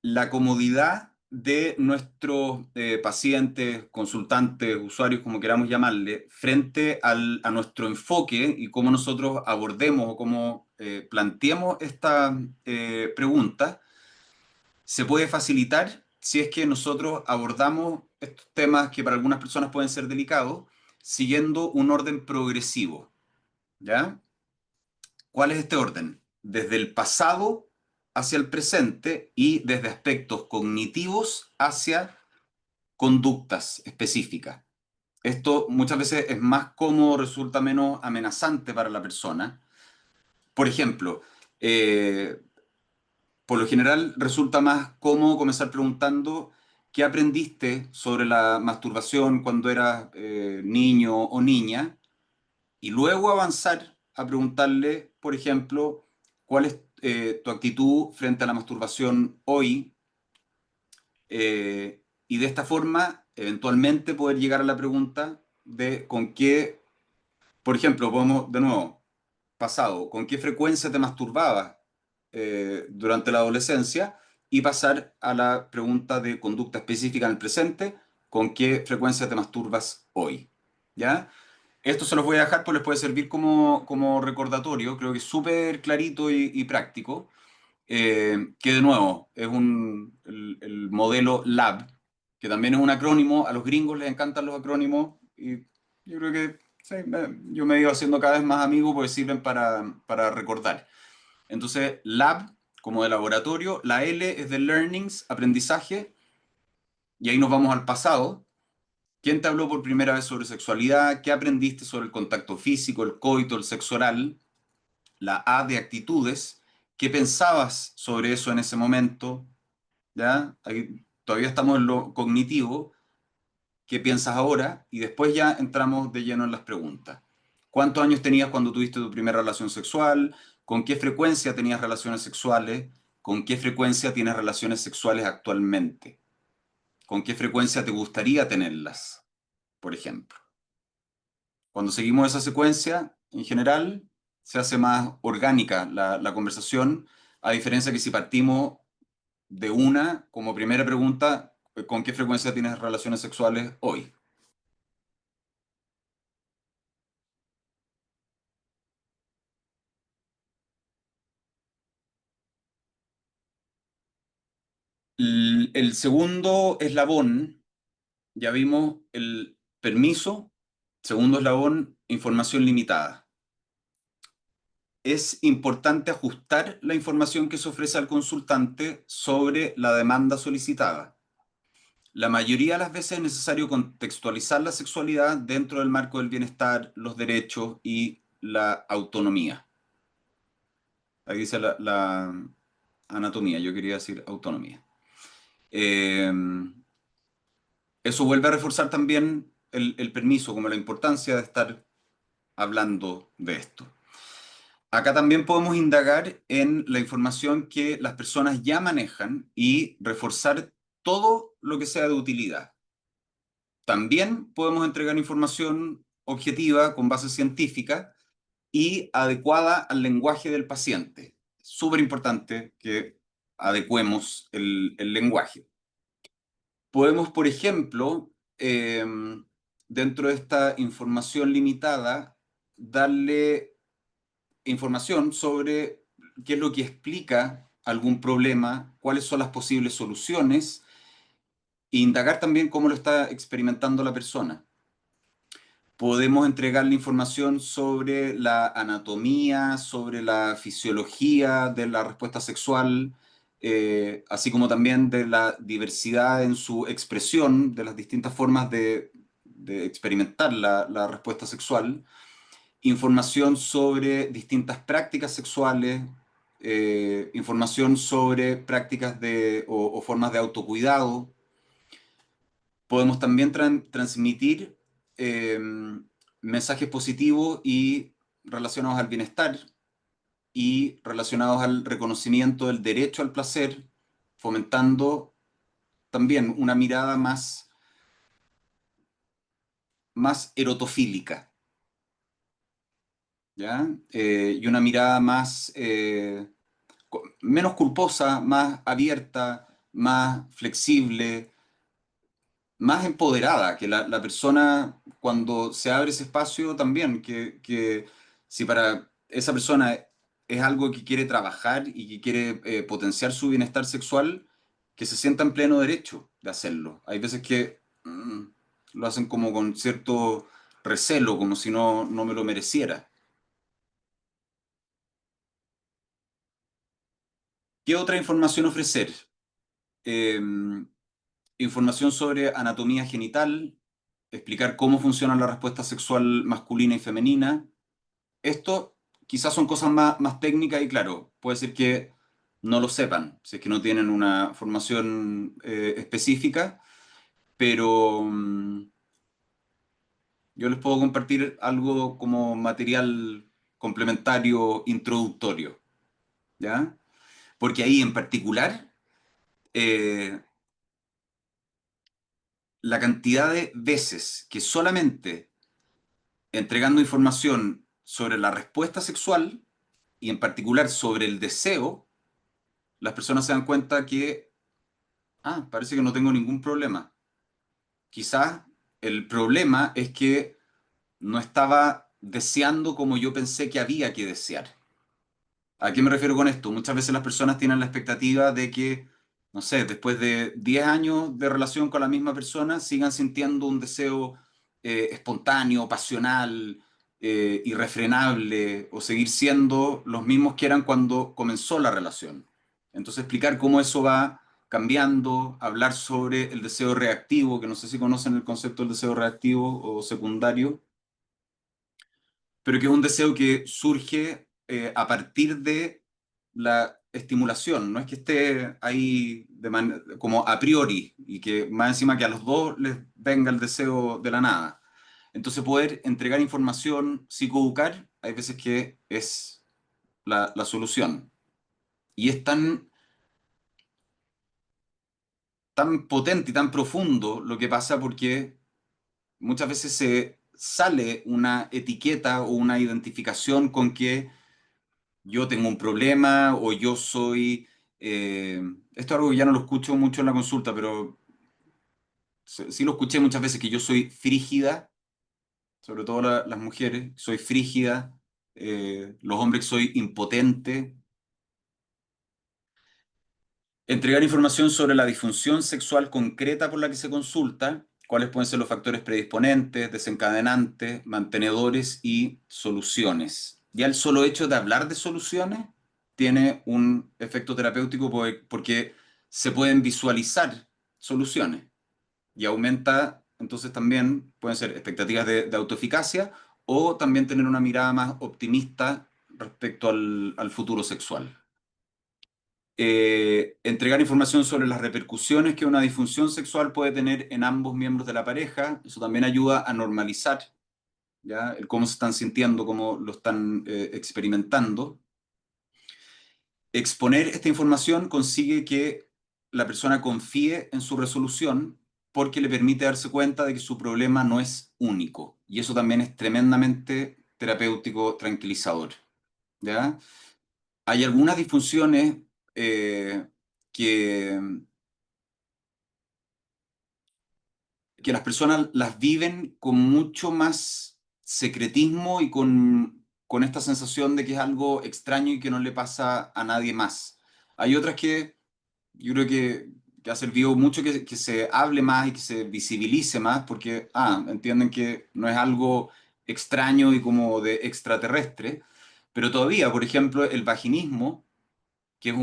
La comodidad de nuestros pacientes, consultantes, usuarios, como queramos llamarle, frente a nuestro enfoque y cómo nosotros abordemos o cómo planteemos esta pregunta, se puede facilitar si es que nosotros abordamos estos temas que para algunas personas pueden ser delicados, siguiendo un orden progresivo, ¿ya? ¿Cuál es este orden? Desde el pasado hacia el presente y desde aspectos cognitivos hacia conductas específicas. Esto muchas veces es más cómodo, resulta menos amenazante para la persona. Por ejemplo, eh, por lo general resulta más cómodo comenzar preguntando qué aprendiste sobre la masturbación cuando eras niño o niña y luego avanzar a preguntarle, por ejemplo, cuál es tu actitud frente a la masturbación hoy, y de esta forma eventualmente poder llegar a la pregunta de con qué, por ejemplo, podemos de nuevo, pasado, con qué frecuencia te masturbabas durante la adolescencia y pasar a la pregunta de conducta específica en el presente, con qué frecuencia te masturbas hoy. ¿Ya? Esto se los voy a dejar, pues les puede servir como recordatorio, creo que es súper clarito y práctico, que de nuevo es el modelo LAB, que también es un acrónimo, a los gringos les encantan los acrónimos y yo creo que sí, yo me he ido haciendo cada vez más amigo porque sirven para recordar. Entonces, lab como de laboratorio, la L es de learnings, aprendizaje, y ahí nos vamos al pasado. ¿Quién te habló por primera vez sobre sexualidad? ¿Qué aprendiste sobre el contacto físico, el coito, el sexo oral? La A de actitudes. ¿Qué pensabas sobre eso en ese momento? ¿Ya? Ahí todavía estamos en lo cognitivo. ¿Qué piensas ahora? Y después ya entramos de lleno en las preguntas. ¿Cuántos años tenías cuando tuviste tu primera relación sexual? ¿Con qué frecuencia tenías relaciones sexuales? ¿Con qué frecuencia tienes relaciones sexuales actualmente? ¿Con qué frecuencia te gustaría tenerlas, por ejemplo? Cuando seguimos esa secuencia, en general, se hace más orgánica la conversación, a diferencia que si partimos de una, como primera pregunta, ¿con qué frecuencia tienes relaciones sexuales hoy? El segundo eslabón, ya vimos el permiso. Segundo eslabón, información limitada. Es importante ajustar la información que se ofrece al consultante sobre la demanda solicitada. La mayoría de las veces es necesario contextualizar la sexualidad dentro del marco del bienestar, los derechos y la autonomía. Aquí dice la anatomía, yo quería decir autonomía. Eh, Eso vuelve a reforzar también el permiso, como la importancia de estar hablando de esto. Acá también podemos indagar en la información que las personas ya manejan y reforzar todo lo que sea de utilidad. También podemos entregar información objetiva con base científica y adecuada al lenguaje del paciente. Súper importante que adecuemos el lenguaje. Podemos, por ejemplo, dentro de esta información limitada, darle información sobre qué es lo que explica algún problema, cuáles son las posibles soluciones, e indagar también cómo lo está experimentando la persona. Podemos entregarle información sobre la anatomía, sobre la fisiología de la respuesta sexual, así como también de la diversidad en su expresión, de las distintas formas de experimentar la respuesta sexual. Información sobre distintas prácticas sexuales, información sobre prácticas o formas de autocuidado. Podemos también transmitir eh, mensajes positivos y relacionados al bienestar y relacionados al reconocimiento del derecho al placer, fomentando también una mirada más erotofílica, ¿ya? Y una mirada menos culposa, más abierta, más flexible, más empoderada, que la persona cuando se abre ese espacio también, que si para esa persona es algo que quiere trabajar y que quiere potenciar su bienestar sexual, que se sienta en pleno derecho de hacerlo. Hay veces que lo hacen como con cierto recelo, como si no me lo mereciera. ¿Qué otra información ofrecer? Eh, Información sobre anatomía genital, explicar cómo funciona la respuesta sexual masculina y femenina. Esto quizás son cosas más técnicas y claro, puede ser que no lo sepan, si es que no tienen una formación específica, pero yo les puedo compartir algo como material complementario introductorio, ¿ya? Porque ahí en particular, eh, la cantidad de veces que solamente entregando información sobre la respuesta sexual y en particular sobre el deseo, las personas se dan cuenta que, parece que no tengo ningún problema. Quizás el problema es que no estaba deseando como yo pensé que había que desear. ¿A qué me refiero con esto? Muchas veces las personas tienen la expectativa de que, no sé, después de 10 años de relación con la misma persona, sigan sintiendo un deseo espontáneo, pasional, irrefrenable, o seguir siendo los mismos que eran cuando comenzó la relación. Entonces, explicar cómo eso va cambiando, hablar sobre el deseo reactivo, que no sé si conocen el concepto del deseo reactivo o secundario, pero que es un deseo que surge a partir de la estimulación, no es que esté ahí como a priori y que más encima que a los dos les venga el deseo de la nada. Entonces poder entregar información, psicoeducar, hay veces que es la solución. Y es tan potente y tan profundo lo que pasa porque muchas veces se sale una etiqueta o una identificación con que yo tengo un problema o yo soy... esto es algo que ya no lo escucho mucho en la consulta, pero sí lo escuché muchas veces, que yo soy frígida, sobre todo las mujeres, soy frígida, los hombres soy impotente. Entregar información sobre la disfunción sexual concreta por la que se consulta, cuáles pueden ser los factores predisponentes, desencadenantes, mantenedores y soluciones. Ya el solo hecho de hablar de soluciones tiene un efecto terapéutico porque se pueden visualizar soluciones y aumenta, entonces también pueden ser expectativas de autoeficacia o también tener una mirada más optimista respecto al futuro sexual. Entregar información sobre las repercusiones que una disfunción sexual puede tener en ambos miembros de la pareja. Eso también ayuda a normalizar, ¿ya? El cómo se están sintiendo, cómo lo están experimentando. Exponer esta información consigue que la persona confíe en su resolución porque le permite darse cuenta de que su problema no es único. Y eso también es tremendamente terapéutico, tranquilizador, ¿ya? Hay algunas disfunciones eh, que las personas las viven con mucho más secretismo y con esta sensación de que es algo extraño y que no le pasa a nadie más. Hay otras que yo creo que ha servido mucho que se hable más y que se visibilice más porque entienden que no es algo extraño y como de extraterrestre, pero todavía, por ejemplo, el vaginismo que es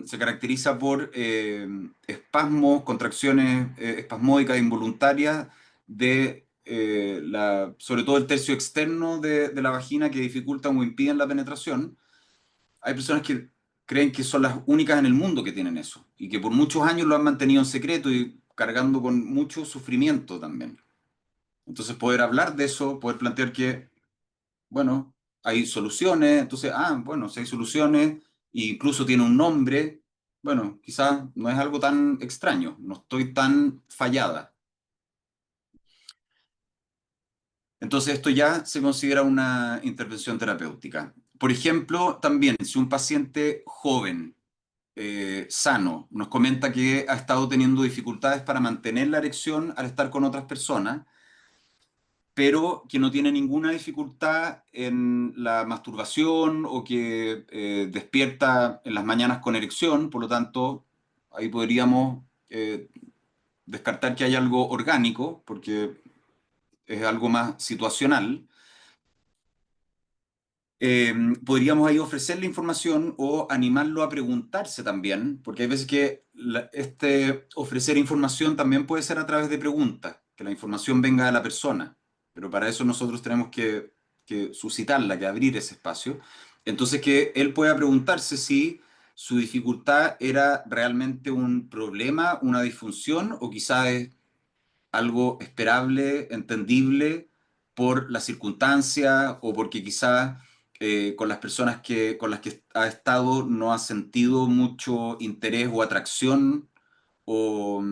se caracteriza por espasmos, contracciones espasmódicas involuntarias sobre todo el tercio externo de la vagina que dificultan o impiden la penetración. Hay personas que creen que son las únicas en el mundo que tienen eso y que por muchos años lo han mantenido en secreto y cargando con mucho sufrimiento también. Entonces poder hablar de eso, poder plantear que bueno, hay soluciones, entonces, bueno, si hay soluciones, e incluso tiene un nombre, bueno, quizás no es algo tan extraño, no estoy tan fallada. Entonces esto ya se considera una intervención terapéutica. Por ejemplo, también si un paciente joven, sano, nos comenta que ha estado teniendo dificultades para mantener la erección al estar con otras personas, pero que no tiene ninguna dificultad en la masturbación o que despierta en las mañanas con erección, por lo tanto, ahí podríamos descartar que hay algo orgánico, porque es algo más situacional. Eh, Podríamos ahí ofrecerle información o animarlo a preguntarse también, porque hay veces que este ofrecer información también puede ser a través de preguntas, que la información venga de la persona, pero para eso nosotros tenemos que suscitarla, que abrir ese espacio. Entonces que él pueda preguntarse si su dificultad era realmente un problema, una disfunción, o quizás es algo esperable, entendible por las circunstancias o porque quizás con las personas con las que ha estado no ha sentido mucho interés o atracción o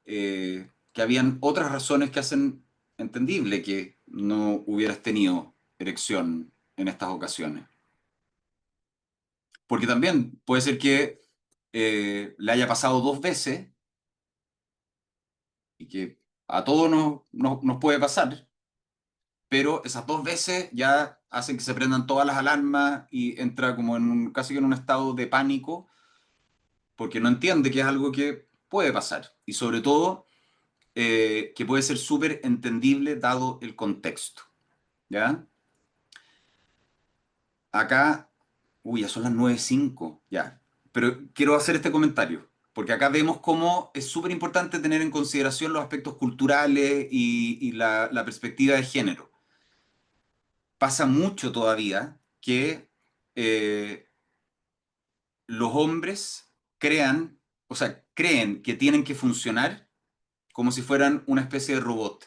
que habían otras razones que hacen entendible que no hubieras tenido erección en estas ocasiones. Porque también puede ser que le haya pasado dos veces y que a todos nos puede pasar, pero esas dos veces ya hacen que se prendan todas las alarmas y entra como casi que en un estado de pánico porque no entiende que es algo que puede pasar y sobre todo que puede ser súper entendible dado el contexto, ¿ya? Acá, uy, ya son las 9:05 ya, pero quiero hacer este comentario. Porque acá vemos cómo es súper importante tener en consideración los aspectos culturales y la perspectiva de género. Pasa mucho todavía que eh, los hombres o sea, creen que tienen que funcionar como si fueran una especie de robot,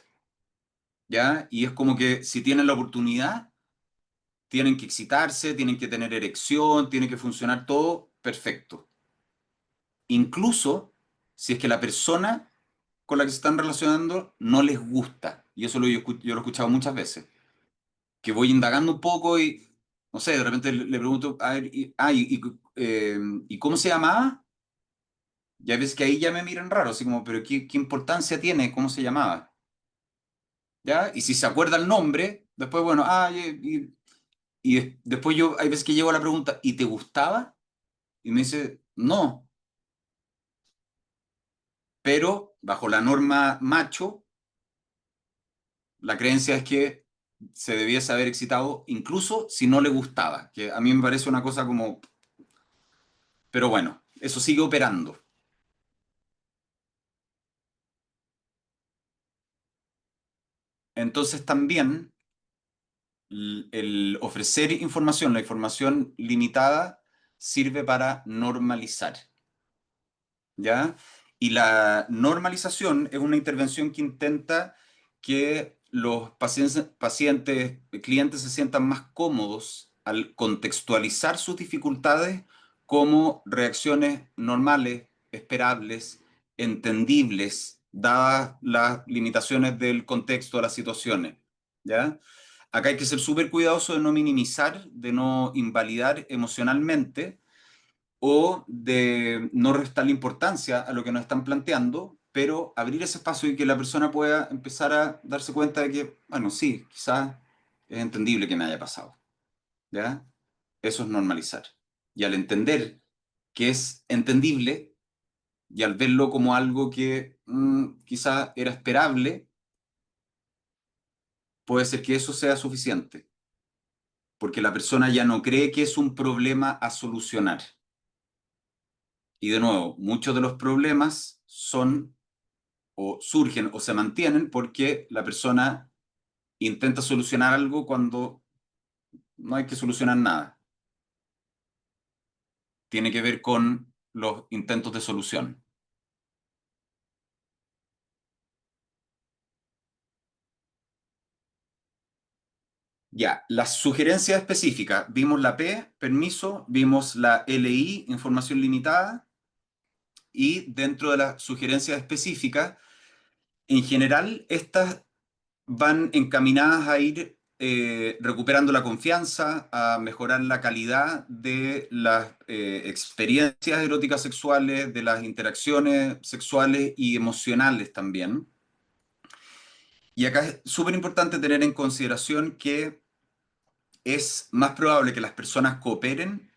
¿ya? Y es como que si tienen la oportunidad, tienen que excitarse, tienen que tener erección, tiene que funcionar todo perfecto. Incluso si es que la persona con la que se están relacionando no les gusta. Y eso yo lo he escuchado muchas veces. Que voy indagando un poco y, no sé, de repente le pregunto, a ver, ¿y cómo se llamaba? Y hay veces que ahí ya me miran raro, así como, pero ¿qué importancia tiene? ¿Cómo se llamaba? ¿Ya? Y si se acuerda el nombre, después, bueno, después yo, hay veces que llego a la pregunta, ¿y te gustaba? Y me dice, no. Pero bajo la norma macho, la creencia es que se debiese haber excitado incluso si no le gustaba, que a mí me parece una cosa como... Pero bueno, eso sigue operando. Entonces también el ofrecer información, la información limitada, sirve para normalizar, ¿ya? Y la normalización es una intervención que intenta que los pacientes, clientes se sientan más cómodos al contextualizar sus dificultades como reacciones normales, esperables, entendibles, dadas las limitaciones del contexto de las situaciones, ¿ya? Acá hay que ser súper cuidadoso de no minimizar, de no invalidar emocionalmente o de no restarle importancia a lo que nos están planteando, pero abrir ese espacio y que la persona pueda empezar a darse cuenta de que, bueno, sí, quizás es entendible que me haya pasado, ¿ya? Eso es normalizar. Y al entender que es entendible y al verlo como algo que quizás era esperable, puede ser que eso sea suficiente, porque la persona ya no cree que es un problema a solucionar. Y de nuevo, muchos de los problemas son o surgen o se mantienen porque la persona intenta solucionar algo cuando no hay que solucionar nada. Tiene que ver con los intentos de solución. Ya, las sugerencias específicas. Vimos la P, permiso, vimos la LI, información limitada, y dentro de las sugerencias específicas, en general, estas van encaminadas a ir recuperando la confianza, a mejorar la calidad de las experiencias eróticas sexuales, de las interacciones sexuales y emocionales también. Y acá es súper importante tener en consideración que es más probable que las personas cooperen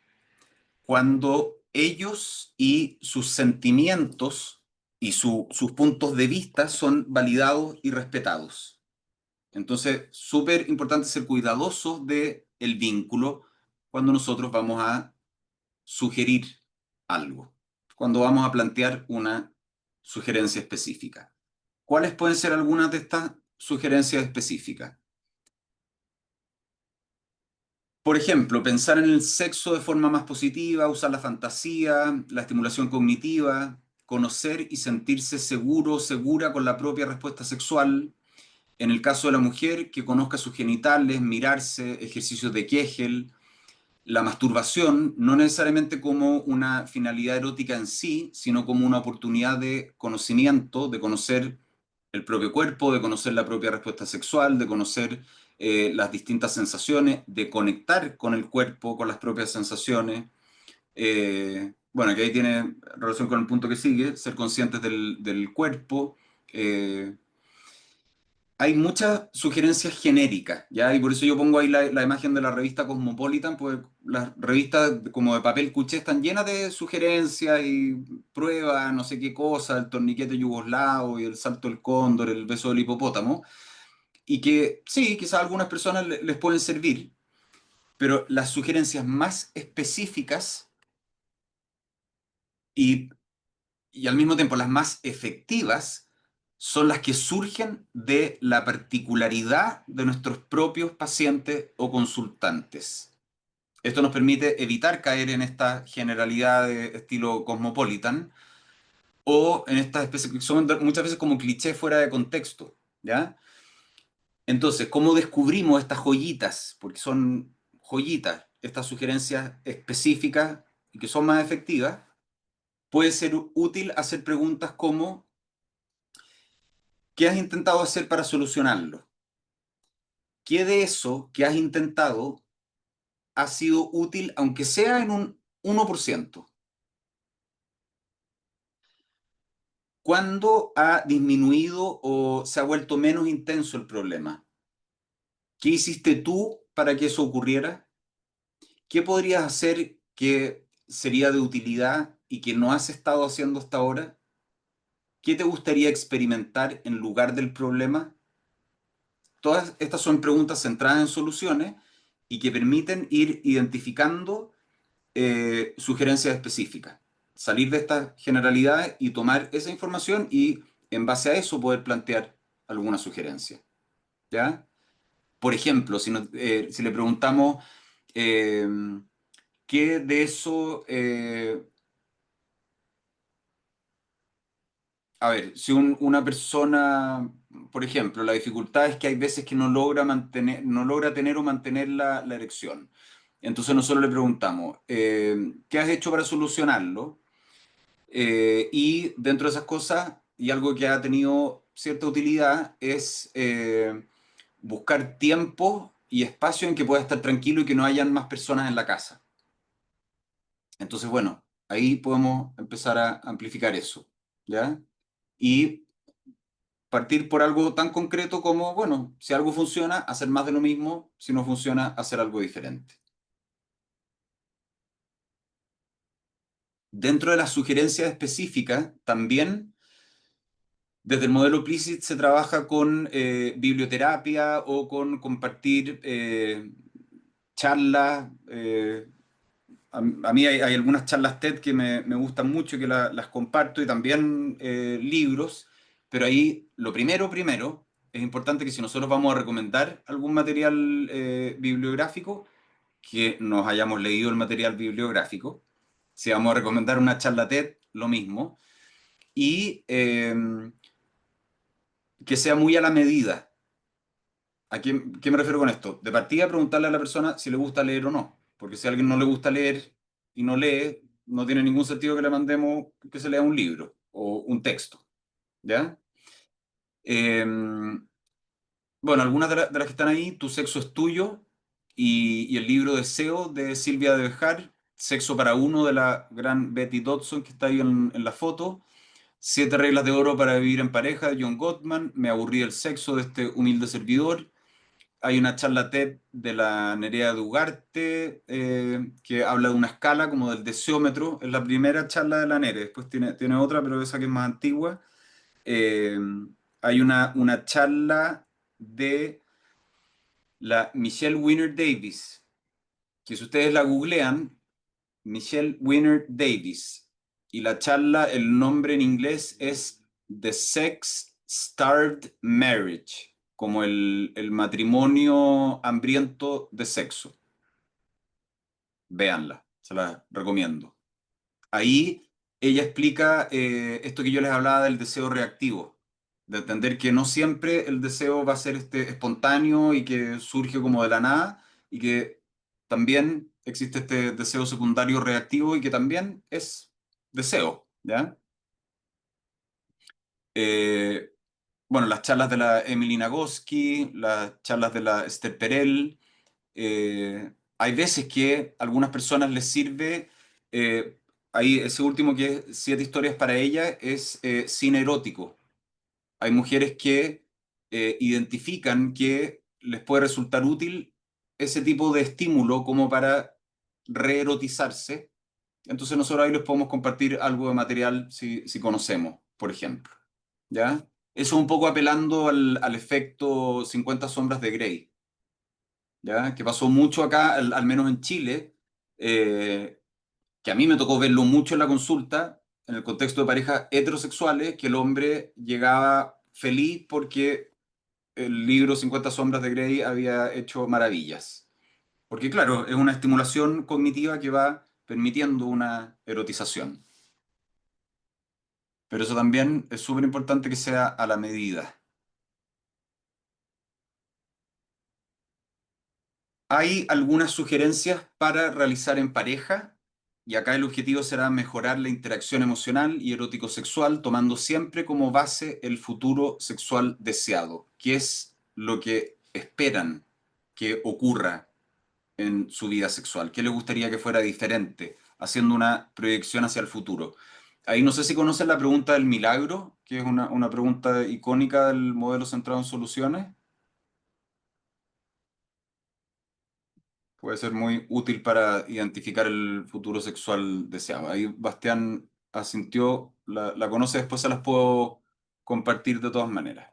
cuando ellos y sus sentimientos y sus puntos de vista son validados y respetados. Entonces, súper importante ser cuidadosos de el vínculo cuando nosotros vamos a sugerir algo, cuando vamos a plantear una sugerencia específica. ¿Cuáles pueden ser algunas de estas sugerencias específicas? Por ejemplo, pensar en el sexo de forma más positiva, usar la fantasía, la estimulación cognitiva, conocer y sentirse seguro o segura con la propia respuesta sexual. En el caso de la mujer, que conozca sus genitales, mirarse, ejercicios de Kegel, la masturbación, no necesariamente como una finalidad erótica en sí, sino como una oportunidad de conocimiento, de conocer el propio cuerpo, de conocer la propia respuesta sexual, de conocer las distintas sensaciones, de conectar con el cuerpo, con las propias sensaciones. Bueno, que ahí tiene relación con el punto que sigue, ser conscientes del cuerpo. eh, Hay muchas sugerencias genéricas, ¿ya? Y por eso yo pongo ahí la imagen de la revista Cosmopolitan, pues las revistas como de papel cuché están llenas de sugerencias y pruebas, no sé qué cosa, el torniquete yugoslavo y el salto del cóndor, el beso del hipopótamo, y que sí, quizás a algunas personas les pueden servir, pero las sugerencias más específicas y y al mismo tiempo las más efectivas son las que surgen de la particularidad de nuestros propios pacientes o consultantes. Esto nos permite evitar caer en esta generalidad de estilo cosmopolitan o en estas especies que son muchas veces como clichés fuera de contexto, ¿ya? Entonces, ¿cómo descubrimos estas joyitas? Porque son joyitas, estas sugerencias específicas y que son más efectivas. Puede ser útil hacer preguntas como ¿qué has intentado hacer para solucionarlo? ¿Qué de eso que has intentado ha sido útil, aunque sea en un 1%? ¿Cuándo ha disminuido o se ha vuelto menos intenso el problema? ¿Qué hiciste tú para que eso ocurriera? ¿Qué podrías hacer que sería de utilidad y que no has estado haciendo hasta ahora? ¿Qué te gustaría experimentar en lugar del problema? Todas estas son preguntas centradas en soluciones y que permiten ir identificando sugerencias específicas. Salir de estas generalidades y tomar esa información y en base a eso poder plantear alguna sugerencia. ¿Ya? Por ejemplo, si le preguntamos eh, qué de eso, a ver, si una persona, por ejemplo, la dificultad es que hay veces que no logra tener o mantener la erección. Entonces nosotros le preguntamos, ¿qué has hecho para solucionarlo? Y dentro de esas cosas, y algo que ha tenido cierta utilidad, es buscar tiempo y espacio en que pueda estar tranquilo y que no hayan más personas en la casa. Entonces, bueno, ahí podemos empezar a amplificar eso, ¿ya? Y partir por algo tan concreto como, bueno, si algo funciona, hacer más de lo mismo, si no funciona, hacer algo diferente. Dentro de las sugerencias específicas, también desde el modelo Plicit se trabaja con biblioterapia o con compartir charlas. A mí hay algunas charlas TED que me gustan mucho y que las comparto y también libros, pero ahí lo primero, es importante que si nosotros vamos a recomendar algún material bibliográfico, que nos hayamos leído el material bibliográfico. Si vamos a recomendar una charla TED, lo mismo. Y que sea muy a la medida. ¿Qué me refiero con esto? De partida, preguntarle a la persona si le gusta leer o no. Porque si a alguien no le gusta leer y no lee, no tiene ningún sentido que le mandemos que se lea un libro o un texto. ¿Ya? Eh, bueno, algunas de las que están ahí, Tu sexo es tuyo y el libro Deseo de Silvia de Bejar, Sexo para uno de la gran Betty Dodson que está ahí en la foto, Siete reglas de oro para vivir en pareja de John Gottman, Me aburrí del sexo de este humilde servidor. Hay una charla TED de la Nerea de Ugarte que habla de una escala como del deseómetro. Es la primera charla de la Nerea, después tiene otra, pero esa que es más antigua. Eh, Hay una charla de la Michelle Winner Davis, que si ustedes la googlean, Michelle Winner Davis, y la charla, el nombre en inglés es The Sex Starved Marriage, como el matrimonio hambriento de sexo. Véanla, se la recomiendo. Ahí ella explica esto que yo les hablaba del deseo reactivo, de entender que no siempre el deseo va a ser espontáneo y que surge como de la nada, y que también existe este deseo secundario reactivo y que también es deseo, ¿ya? Eh, bueno, las charlas de la Emily Nagoski, las charlas de la Esther Perel, hay veces que a algunas personas les sirve, ahí ese último que es Siete historias para ella es cine erótico. Hay mujeres que identifican que les puede resultar útil ese tipo de estímulo como para reerotizarse. Entonces nosotros ahí les podemos compartir algo de material si conocemos, por ejemplo. ¿Ya? Eso un poco apelando al efecto 50 sombras de Grey. ¿Ya? Que pasó mucho acá, al menos en Chile, eh, que a mí me tocó verlo mucho en la consulta, en el contexto de parejas heterosexuales, que el hombre llegaba feliz porque el libro 50 sombras de Grey había hecho maravillas. Porque claro, es una estimulación cognitiva que va permitiendo una erotización. Pero eso también es súper importante que sea a la medida. Hay algunas sugerencias para realizar en pareja, y acá el objetivo será mejorar la interacción emocional y erótico-sexual, tomando siempre como base el futuro sexual deseado, que es lo que esperan que ocurra en su vida sexual, qué les gustaría que fuera diferente, haciendo una proyección hacia el futuro. Ahí no sé si conocen la pregunta del milagro, que es una pregunta icónica del modelo centrado en soluciones. Puede ser muy útil para identificar el futuro sexual deseado. Ahí Bastián asintió, la conoce, después se las puedo compartir de todas maneras.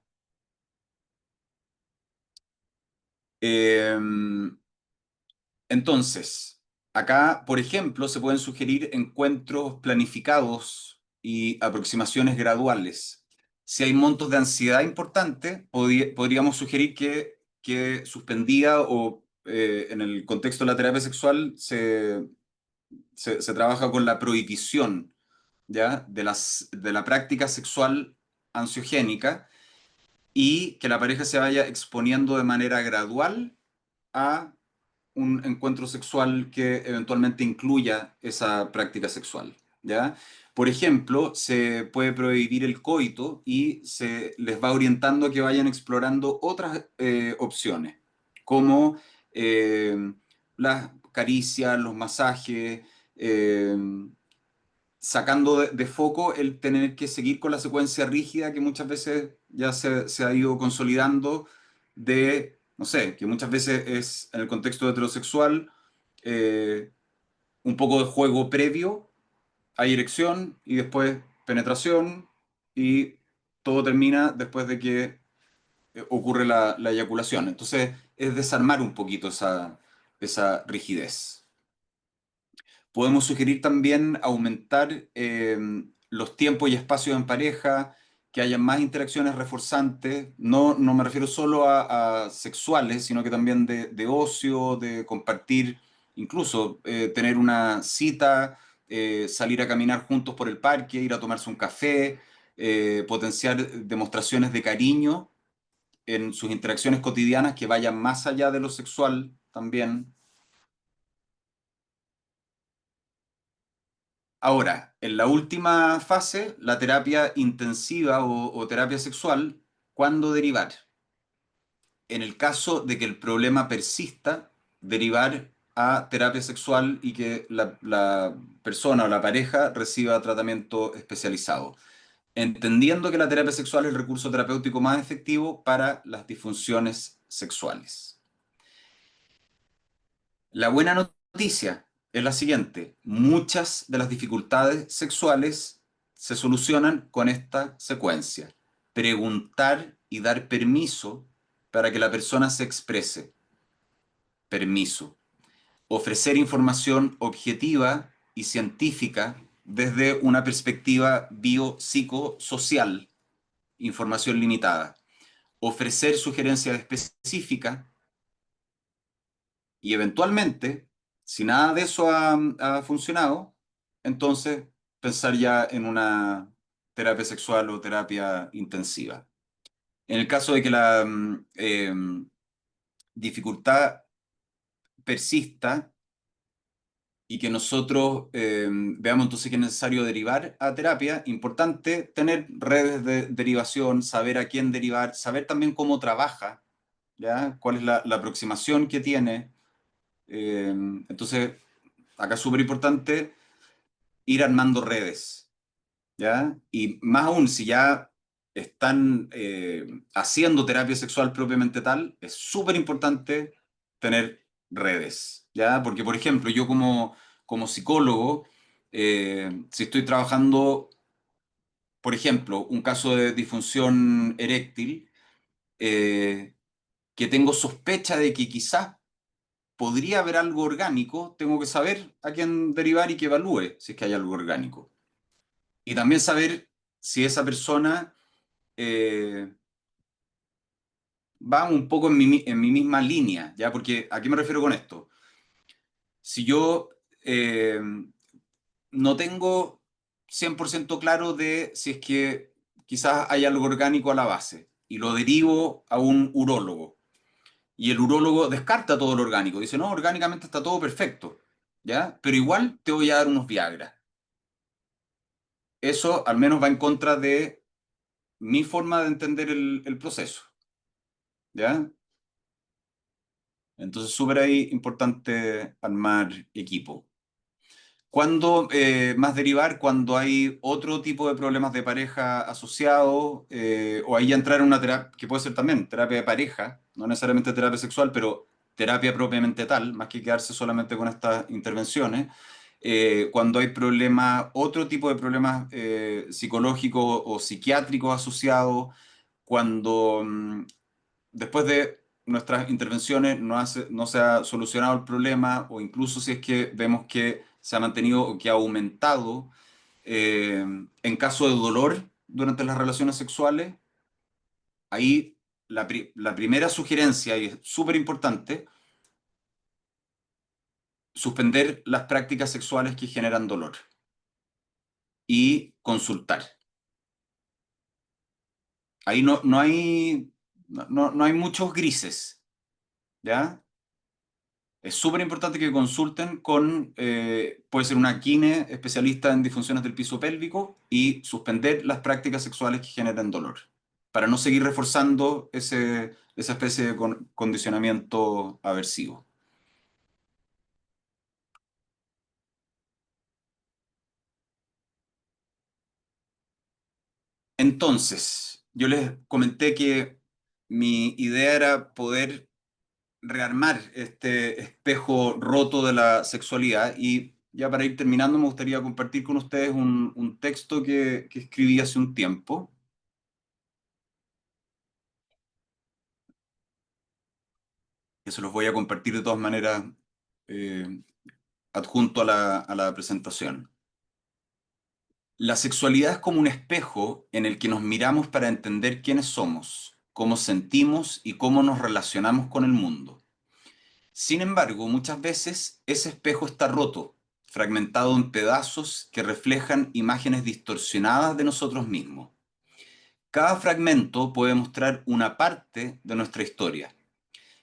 Entonces, acá, por ejemplo, se pueden sugerir encuentros planificados y aproximaciones graduales. Si hay montos de ansiedad importantes, podríamos sugerir que suspendida o en el contexto de la terapia sexual se trabaja con la prohibición, ¿ya? De la práctica sexual ansiogénica y que la pareja se vaya exponiendo de manera gradual a un encuentro sexual que eventualmente incluya esa práctica sexual, ¿ya? Por ejemplo, se puede prohibir el coito y se les va orientando a que vayan explorando otras opciones, como las caricias, los masajes, eh, sacando de foco el tener que seguir con la secuencia rígida que muchas veces ya se ha ido consolidando de, no sé, que muchas veces es en el contexto heterosexual eh, un poco de juego previo, hay erección y después penetración y todo termina después de que ocurre la eyaculación. Entonces es desarmar un poquito esa rigidez. Podemos sugerir también aumentar los tiempos y espacios en pareja, que haya más interacciones reforzantes. No me refiero solo a sexuales, sino que también de ocio, de compartir, incluso tener una cita, salir a caminar juntos por el parque, ir a tomarse un café, potenciar demostraciones de cariño en sus interacciones cotidianas que vayan más allá de lo sexual también. Ahora, en la última fase, la terapia intensiva o terapia sexual, ¿cuándo derivar? En el caso de que el problema persista, derivar a terapia sexual y que la persona o la pareja reciba tratamiento especializado, entendiendo que la terapia sexual es el recurso terapéutico más efectivo para las disfunciones sexuales. La buena noticia es la siguiente: muchas de las dificultades sexuales se solucionan con esta secuencia. Preguntar y dar permiso para que la persona se exprese. Permiso. Ofrecer información objetiva y científica desde una perspectiva biopsicosocial. Información limitada. Ofrecer sugerencias específicas y eventualmente, si nada de eso ha funcionado, entonces pensar ya en una terapia sexual o terapia intensiva. En el caso de que la dificultad persista y que nosotros veamos entonces que es necesario derivar a terapia, importante tener redes de derivación, saber a quién derivar, saber también cómo trabaja, ¿ya? Cuál es la aproximación que tiene. Entonces, acá es súper importante ir armando redes, ¿ya? Y más aún, si ya están haciendo terapia sexual propiamente tal, es súper importante tener redes, ¿ya? Porque, por ejemplo, yo como psicólogo, si estoy trabajando, por ejemplo, un caso de disfunción eréctil, eh, que tengo sospecha de que quizás podría haber algo orgánico, tengo que saber a quién derivar y que evalúe si es que hay algo orgánico. Y también saber si esa persona eh, va un poco en mi misma línea, ¿ya? Porque ¿a qué me refiero con esto? Si yo no tengo 100% claro de si es que quizás hay algo orgánico a la base y lo derivo a un urólogo y el urólogo descarta todo lo orgánico, dice, no, orgánicamente está todo perfecto, ¿ya? Pero igual te voy a dar unos Viagra. Eso al menos va en contra de mi forma de entender el proceso, ¿ya? Entonces, súper ahí importante armar equipo. ¿Cuándo más derivar? Cuando hay otro tipo de problemas de pareja asociados, o ahí ya entrar en una terapia, que puede ser también terapia de pareja, no necesariamente terapia sexual, pero terapia propiamente tal, más que quedarse solamente con estas intervenciones. cuando hay problemas, otro tipo de problemas psicológicos o psiquiátricos asociados, cuando después de nuestras intervenciones no se ha solucionado el problema, o incluso si es que vemos que se ha mantenido o que ha aumentado, en caso de dolor durante las relaciones sexuales, ahí la primera sugerencia, y es súper importante, suspender las prácticas sexuales que generan dolor y consultar. Ahí no hay muchos grises, ¿ya? Es súper importante que consulten con, puede ser una kine especialista en disfunciones del piso pélvico, y suspender las prácticas sexuales que generan dolor, para no seguir reforzando esa especie de condicionamiento aversivo. Entonces, yo les comenté que mi idea era poder rearmar este espejo roto de la sexualidad, y ya para ir terminando me gustaría compartir con ustedes un texto que escribí hace un tiempo, que se los voy a compartir de todas maneras, eh, adjunto a la presentación. La sexualidad es como un espejo en el que nos miramos para entender quiénes somos, cómo sentimos y cómo nos relacionamos con el mundo. Sin embargo, muchas veces ese espejo está roto, fragmentado en pedazos que reflejan imágenes distorsionadas de nosotros mismos. Cada fragmento puede mostrar una parte de nuestra historia: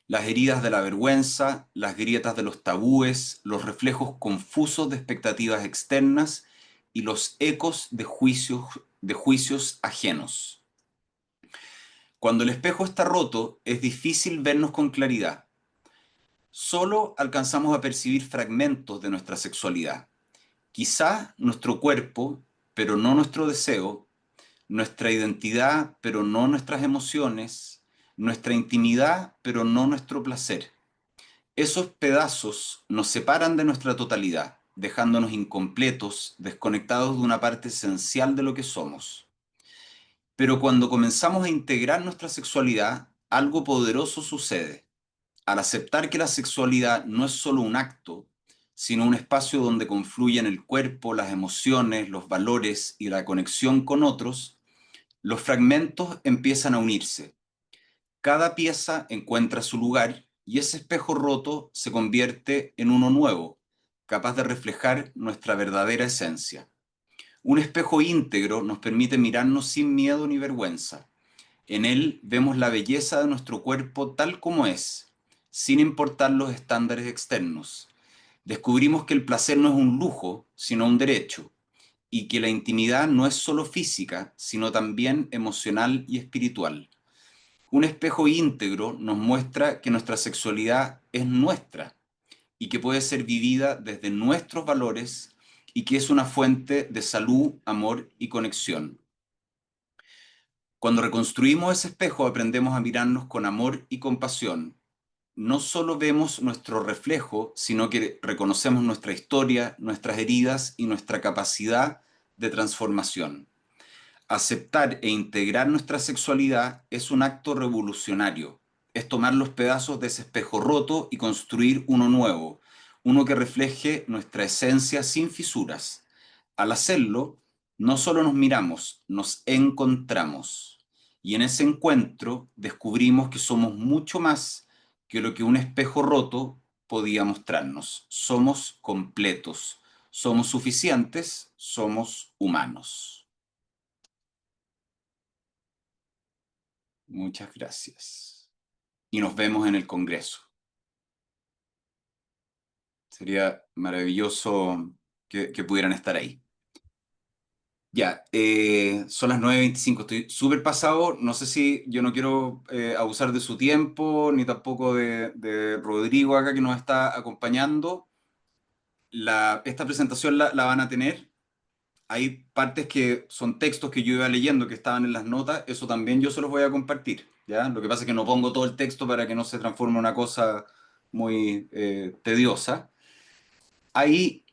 las heridas de la vergüenza, las grietas de los tabúes, los reflejos confusos de expectativas externas y los ecos de juicios ajenos. Cuando el espejo está roto, es difícil vernos con claridad. Solo alcanzamos a percibir fragmentos de nuestra sexualidad. Quizá nuestro cuerpo, pero no nuestro deseo; nuestra identidad, pero no nuestras emociones; nuestra intimidad, pero no nuestro placer. Esos pedazos nos separan de nuestra totalidad, dejándonos incompletos, desconectados de una parte esencial de lo que somos. Pero cuando comenzamos a integrar nuestra sexualidad, algo poderoso sucede. Al aceptar que la sexualidad no es solo un acto, sino un espacio donde confluyen el cuerpo, las emociones, los valores y la conexión con otros, los fragmentos empiezan a unirse. Cada pieza encuentra su lugar y ese espejo roto se convierte en uno nuevo, capaz de reflejar nuestra verdadera esencia. Un espejo íntegro nos permite mirarnos sin miedo ni vergüenza. En él vemos la belleza de nuestro cuerpo tal como es, sin importar los estándares externos. Descubrimos que el placer no es un lujo, sino un derecho, y que la intimidad no es solo física, sino también emocional y espiritual. Un espejo íntegro nos muestra que nuestra sexualidad es nuestra y que puede ser vivida desde nuestros valores, y que es una fuente de salud, amor y conexión. Cuando reconstruimos ese espejo, aprendemos a mirarnos con amor y compasión. No solo vemos nuestro reflejo, sino que reconocemos nuestra historia, nuestras heridas y nuestra capacidad de transformación. Aceptar e integrar nuestra sexualidad es un acto revolucionario. Es tomar los pedazos de ese espejo roto y construir uno nuevo, uno que refleje nuestra esencia sin fisuras. Al hacerlo, no solo nos miramos, nos encontramos. Y en ese encuentro descubrimos que somos mucho más que lo que un espejo roto podía mostrarnos. Somos completos, somos suficientes, somos humanos. Muchas gracias. Y nos vemos en el Congreso. Sería maravilloso que pudieran estar ahí. Ya, son las 9:25. Estoy súper pasado. No sé si yo no quiero abusar de su tiempo, ni tampoco de Rodrigo acá que nos está acompañando. Esta presentación la van a tener. Hay partes que son textos que yo iba leyendo que estaban en las notas. Eso también yo se los voy a compartir, ¿ya? Lo que pasa es que no pongo todo el texto para que no se transforme en una cosa muy tediosa. Hay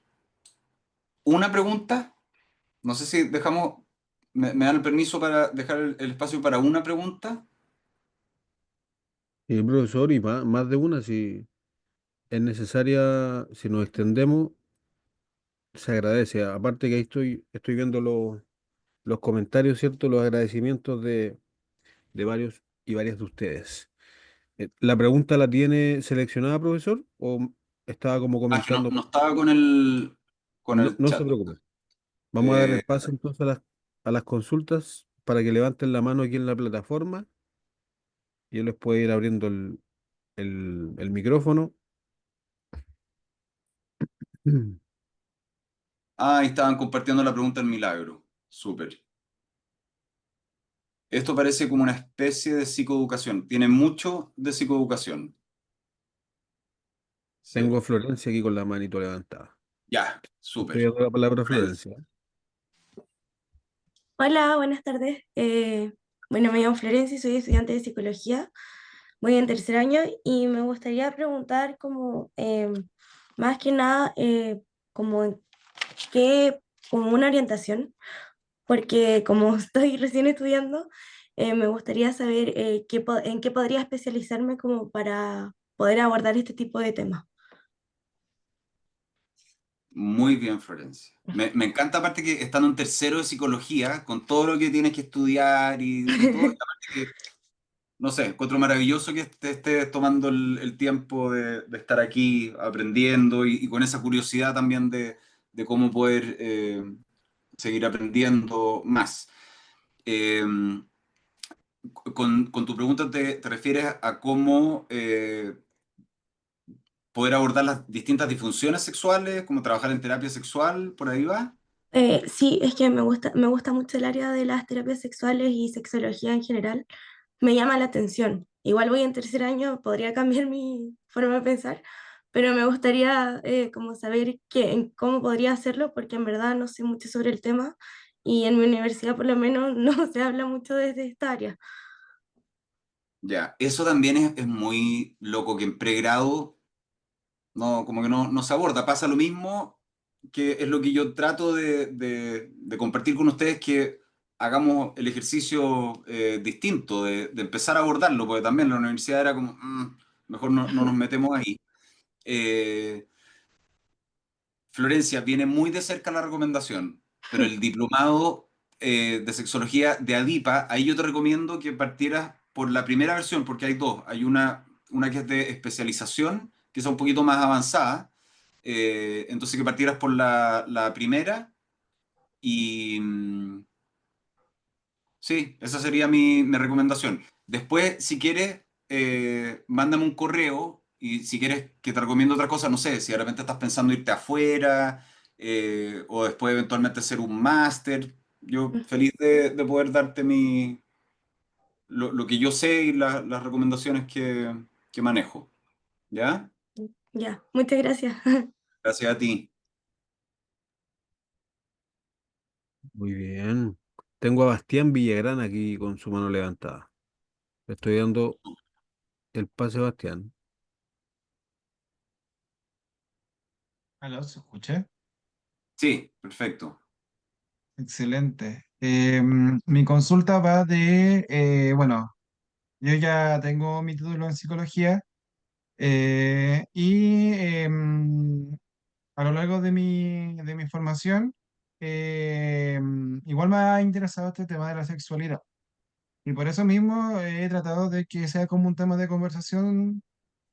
una pregunta. No sé si dejamos, me dan el permiso para dejar el espacio para una pregunta. Y profesor, y más de una, si es necesaria, si nos extendemos, se agradece. Aparte que ahí estoy viendo los comentarios, ¿cierto? Los agradecimientos de varios y varias de ustedes. ¿La pregunta la tiene seleccionada, profesor? ¿O estaba como Ah, que no, comentando? no estaba con No, el no se chat. preocupe. Vamos a dar Eh, el paso entonces a las consultas para que levanten la mano aquí en la plataforma y yo les puedo ir abriendo el micrófono. ahí estaban compartiendo la pregunta del milagro. Súper. Esto parece como una especie de psicoeducación. Tiene mucho de psicoeducación. Tengo a Sí. Florencia aquí con la manito levantada. Ya, Estoy súper. dando la palabra a Florencia. Florencia. Hola, buenas tardes. Bueno, me llamo Florencia y soy estudiante de psicología. Voy en tercer año y me gustaría preguntar como más que nada como qué, como una orientación, porque como estoy recién estudiando, me gustaría saber en qué podría especializarme como para poder abordar este tipo de temas. Muy bien, Florencia. Me encanta aparte que estando en tercero de psicología, con todo lo que tienes que estudiar y todo, y aparte que, no sé, encuentro maravilloso que te estés tomando el tiempo de estar aquí aprendiendo y con esa curiosidad también de cómo poder seguir aprendiendo más. Eh, con tu pregunta te refieres a cómo poder abordar las distintas disfunciones sexuales, cómo trabajar en terapia sexual, por ahí va. Sí, es que me gusta mucho el área de las terapias sexuales y sexología en general. Me llama la atención. Igual voy en tercer año, podría cambiar mi forma de pensar, pero me gustaría como saber cómo podría hacerlo, porque en verdad no sé mucho sobre el tema y en mi universidad por lo menos no se habla mucho desde esta área. Ya, eso también es muy loco que en pregrado no, como que no se aborda. Pasa lo mismo que es lo que yo trato de compartir con ustedes, que hagamos el ejercicio distinto, de empezar a abordarlo, porque también la universidad era como, mejor no nos metemos ahí. Eh, Florencia, viene muy de cerca la recomendación, pero el diplomado de sexología de ADIPA, ahí yo te recomiendo que partieras por la primera versión, porque hay dos. Hay una que es de especialización, que es un poquito más avanzada, entonces que partieras por la primera y sí, esa sería mi recomendación. Después, si quieres, mándame un correo y si quieres que te recomiendo otra cosa, no sé, si de repente estás pensando irte afuera o después eventualmente hacer un máster, yo feliz de poder darte lo que yo sé y las recomendaciones que manejo. ¿Ya? Ya, muchas gracias. Gracias a ti. Muy bien. Tengo a Bastián Villagrán aquí con su mano levantada. Le estoy dando el pase a Bastián. ¿Aló? ¿Se escucha? Sí, perfecto. Excelente. Mi consulta va bueno, yo ya tengo mi título en psicología y a lo largo de mi formación, igual me ha interesado este tema de la sexualidad. Y por eso mismo he tratado de que sea como un tema de conversación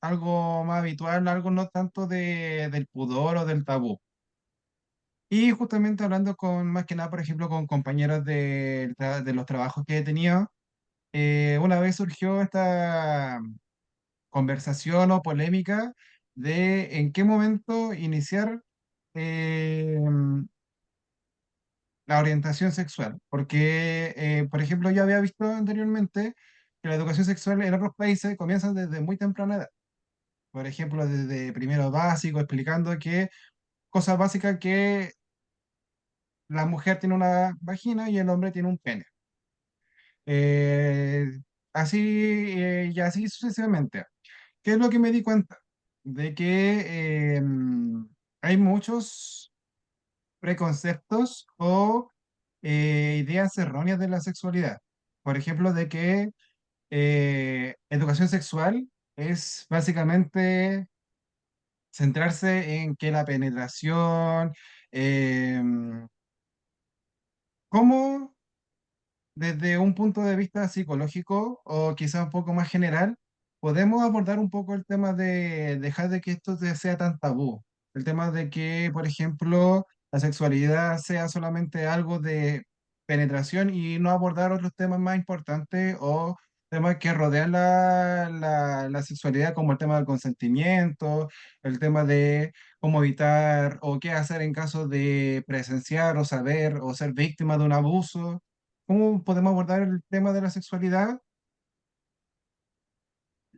algo más habitual, algo no tanto del pudor o del tabú. Y justamente hablando con, más que nada, por ejemplo, con compañeros de los trabajos que he tenido, una vez surgió esta conversación o polémica de en qué momento iniciar eh, la orientación sexual. Porque, por ejemplo, yo había visto anteriormente que la educación sexual en otros países comienza desde muy temprana edad. Por ejemplo, desde primero básico, explicando que cosas básicas que la mujer tiene una vagina y el hombre tiene un pene. Eh, así y así sucesivamente. ¿Qué es lo que me di cuenta? De que hay muchos preconceptos o ideas erróneas de la sexualidad. Por ejemplo, de que educación sexual es básicamente centrarse en que la penetración, em, cómo desde un punto de vista psicológico o quizá un poco más general, podemos abordar un poco el tema de dejar de que esto sea tan tabú. El tema de que, por ejemplo, la sexualidad sea solamente algo de penetración y no abordar otros temas más importantes o temas que rodean la sexualidad, como el tema del consentimiento, el tema de cómo evitar o qué hacer en caso de presenciar o saber o ser víctima de un abuso. ¿Cómo podemos abordar el tema de la sexualidad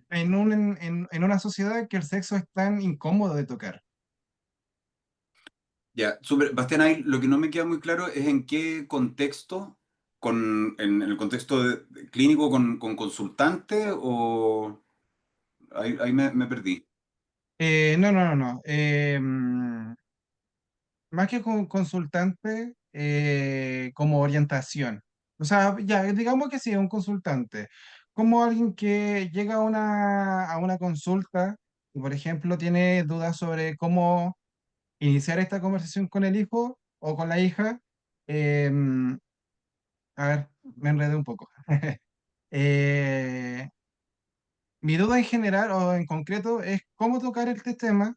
en una sociedad que el sexo es tan incómodo de tocar? Ya, súper. Bastián, ahí lo que no me queda muy claro es en qué contexto, en el contexto clínico con consultante o... Ahí me perdí. No, no, no, no. Más que consultante, como orientación. O sea, ya, digamos que sí, un consultante. Como alguien que llega a una consulta y, por ejemplo, tiene dudas sobre cómo iniciar esta conversación con el hijo o con la hija. em, a ver, me enredé un poco. Eh, Mi duda en general o en concreto es cómo tocar este tema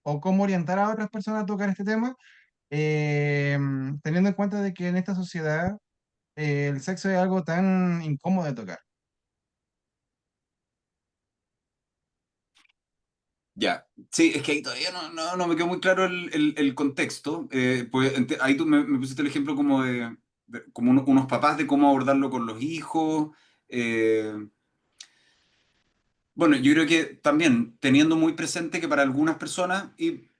o cómo orientar a otras personas a tocar este tema, teniendo en cuenta de que en esta sociedad el sexo es algo tan incómodo de tocar. Ya, sí, es que ahí todavía no me quedó muy claro el contexto. Pues ahí tú me pusiste el ejemplo como como unos papás de cómo abordarlo con los hijos. eh, bueno, yo creo que también teniendo muy presente que para algunas personas, y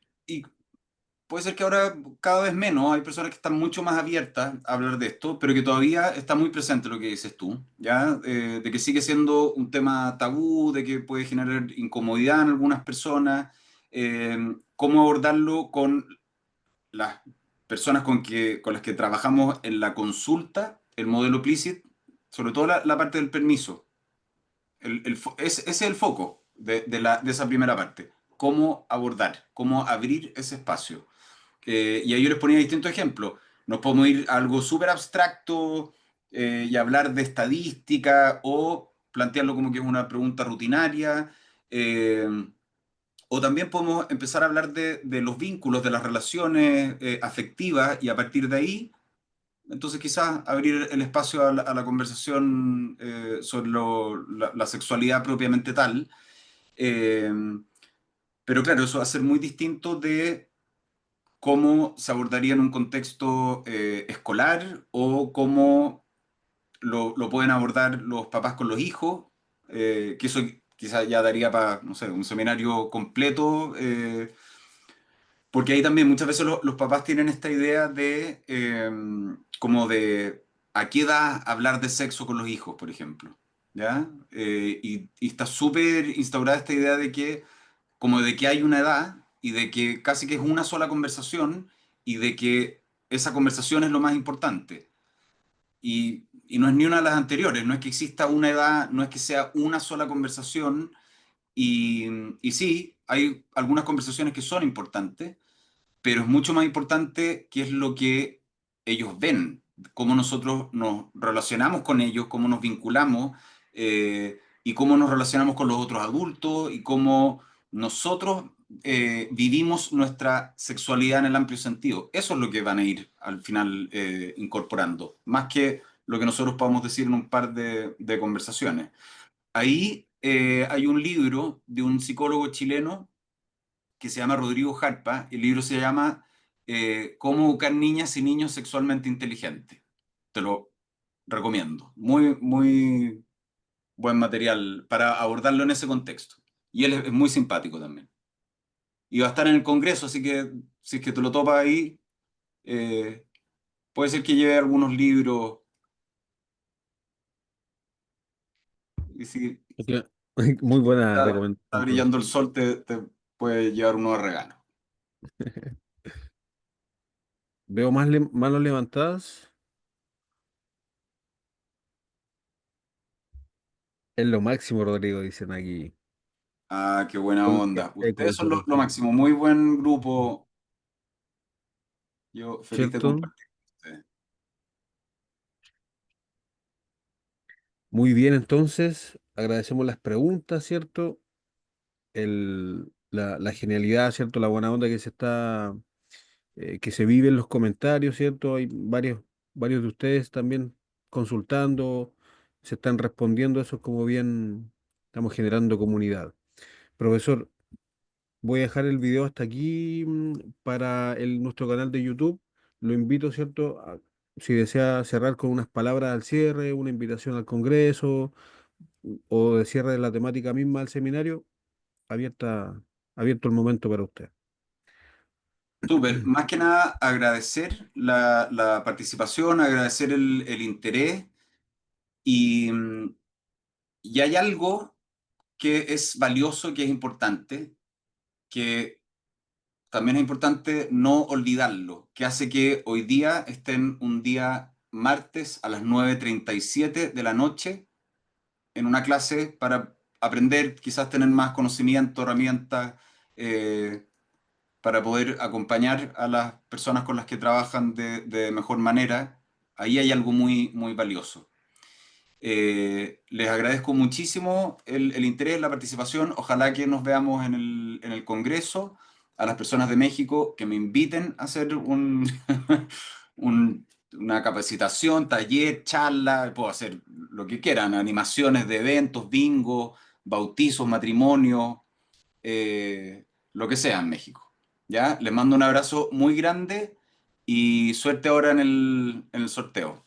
puede ser que ahora cada vez menos, hay personas que están mucho más abiertas a hablar de esto, pero que todavía está muy presente lo que dices tú, ¿ya? De que sigue siendo un tema tabú, de que puede generar incomodidad en algunas personas, cómo abordarlo con las personas con las que trabajamos en la consulta, el modelo PLICIT, sobre todo la parte del permiso. Ese es el foco de esa primera parte, cómo abordar, cómo abrir ese espacio. Y ahí yo les ponía distintos ejemplos. Nos podemos ir a algo súper abstracto y hablar de estadística o plantearlo como que es una pregunta rutinaria. eh, o también podemos empezar a hablar de los vínculos, de las relaciones afectivas y a partir de ahí, entonces quizás abrir el espacio a la conversación sobre la sexualidad propiamente tal. Eh, pero claro, eso va a ser muy distinto de cómo se abordaría en un contexto escolar o cómo lo pueden abordar los papás con los hijos, que eso quizás ya daría para, no sé, un seminario completo, porque ahí también muchas veces los papás tienen esta idea de, como de, ¿a qué edad hablar de sexo con los hijos, por ejemplo? ¿Ya? Y está súper instaurada esta idea de que como de que hay una edad y de que casi que es una sola conversación y de que esa conversación es lo más importante. Y no es ni una de las anteriores, no es que exista una edad, no es que sea una sola conversación y, y sí, hay algunas conversaciones que son importantes, pero es mucho más importante qué es lo que ellos ven, cómo nosotros nos relacionamos con ellos, cómo nos vinculamos y cómo nos relacionamos con los otros adultos y cómo nosotros vivimos nuestra sexualidad en el amplio sentido. Eso es lo que van a ir al final incorporando, más que lo que nosotros podamos decir en un par de conversaciones. Ahí hay un libro de un psicólogo chileno que se llama Rodrigo Jarpa. El libro se llama Cómo educar niñas y niños sexualmente inteligentes. Te lo recomiendo. Muy, muy buen material para abordarlo en ese contexto. Y él es muy simpático también. Y va a estar en el Congreso, así que si es que te lo topas ahí, eh, puede ser que lleve algunos libros. Y si Ok. Muy buena está recomendación, brillando el profesor. sol, te puede llevar unos regalos. Veo más manos levantadas. Es lo máximo, Rodrigo, dicen aquí. Ah, qué buena Con onda. eco, Ustedes son súper lo genial. máximo. Muy buen grupo. Yo feliz de ¿Cierto? compartir con ustedes. Muy bien, entonces, agradecemos las preguntas, ¿cierto? La genialidad, ¿cierto? La buena onda que se está, que se vive en los comentarios, ¿cierto? Hay varios de ustedes también consultando, se están respondiendo, eso es como bien, estamos generando comunidad. Profesor, voy a dejar el video hasta aquí para nuestro canal de YouTube. Lo invito, ¿cierto? Si desea cerrar con unas palabras al cierre, una invitación al Congreso o de cierre de la temática misma del seminario, abierto el momento para usted. Súper. Más que nada, agradecer la participación, agradecer el interés y, y hay algo que es valioso, que es importante, que también es importante no olvidarlo, que hace que hoy día estén un día martes a las 9:37 de la noche en una clase para aprender, quizás tener más conocimiento, herramientas, eh, para poder acompañar a las personas con las que trabajan de mejor manera. Ahí hay algo muy, muy valioso. Les agradezco muchísimo el interés, la participación. Ojalá que nos veamos en el Congreso. A las personas de México que me inviten a hacer una capacitación, taller, charla, puedo hacer lo que quieran, animaciones de eventos, bingo, bautizos, matrimonios, lo que sea en México. ¿Ya? Les mando un abrazo muy grande y suerte ahora en el sorteo.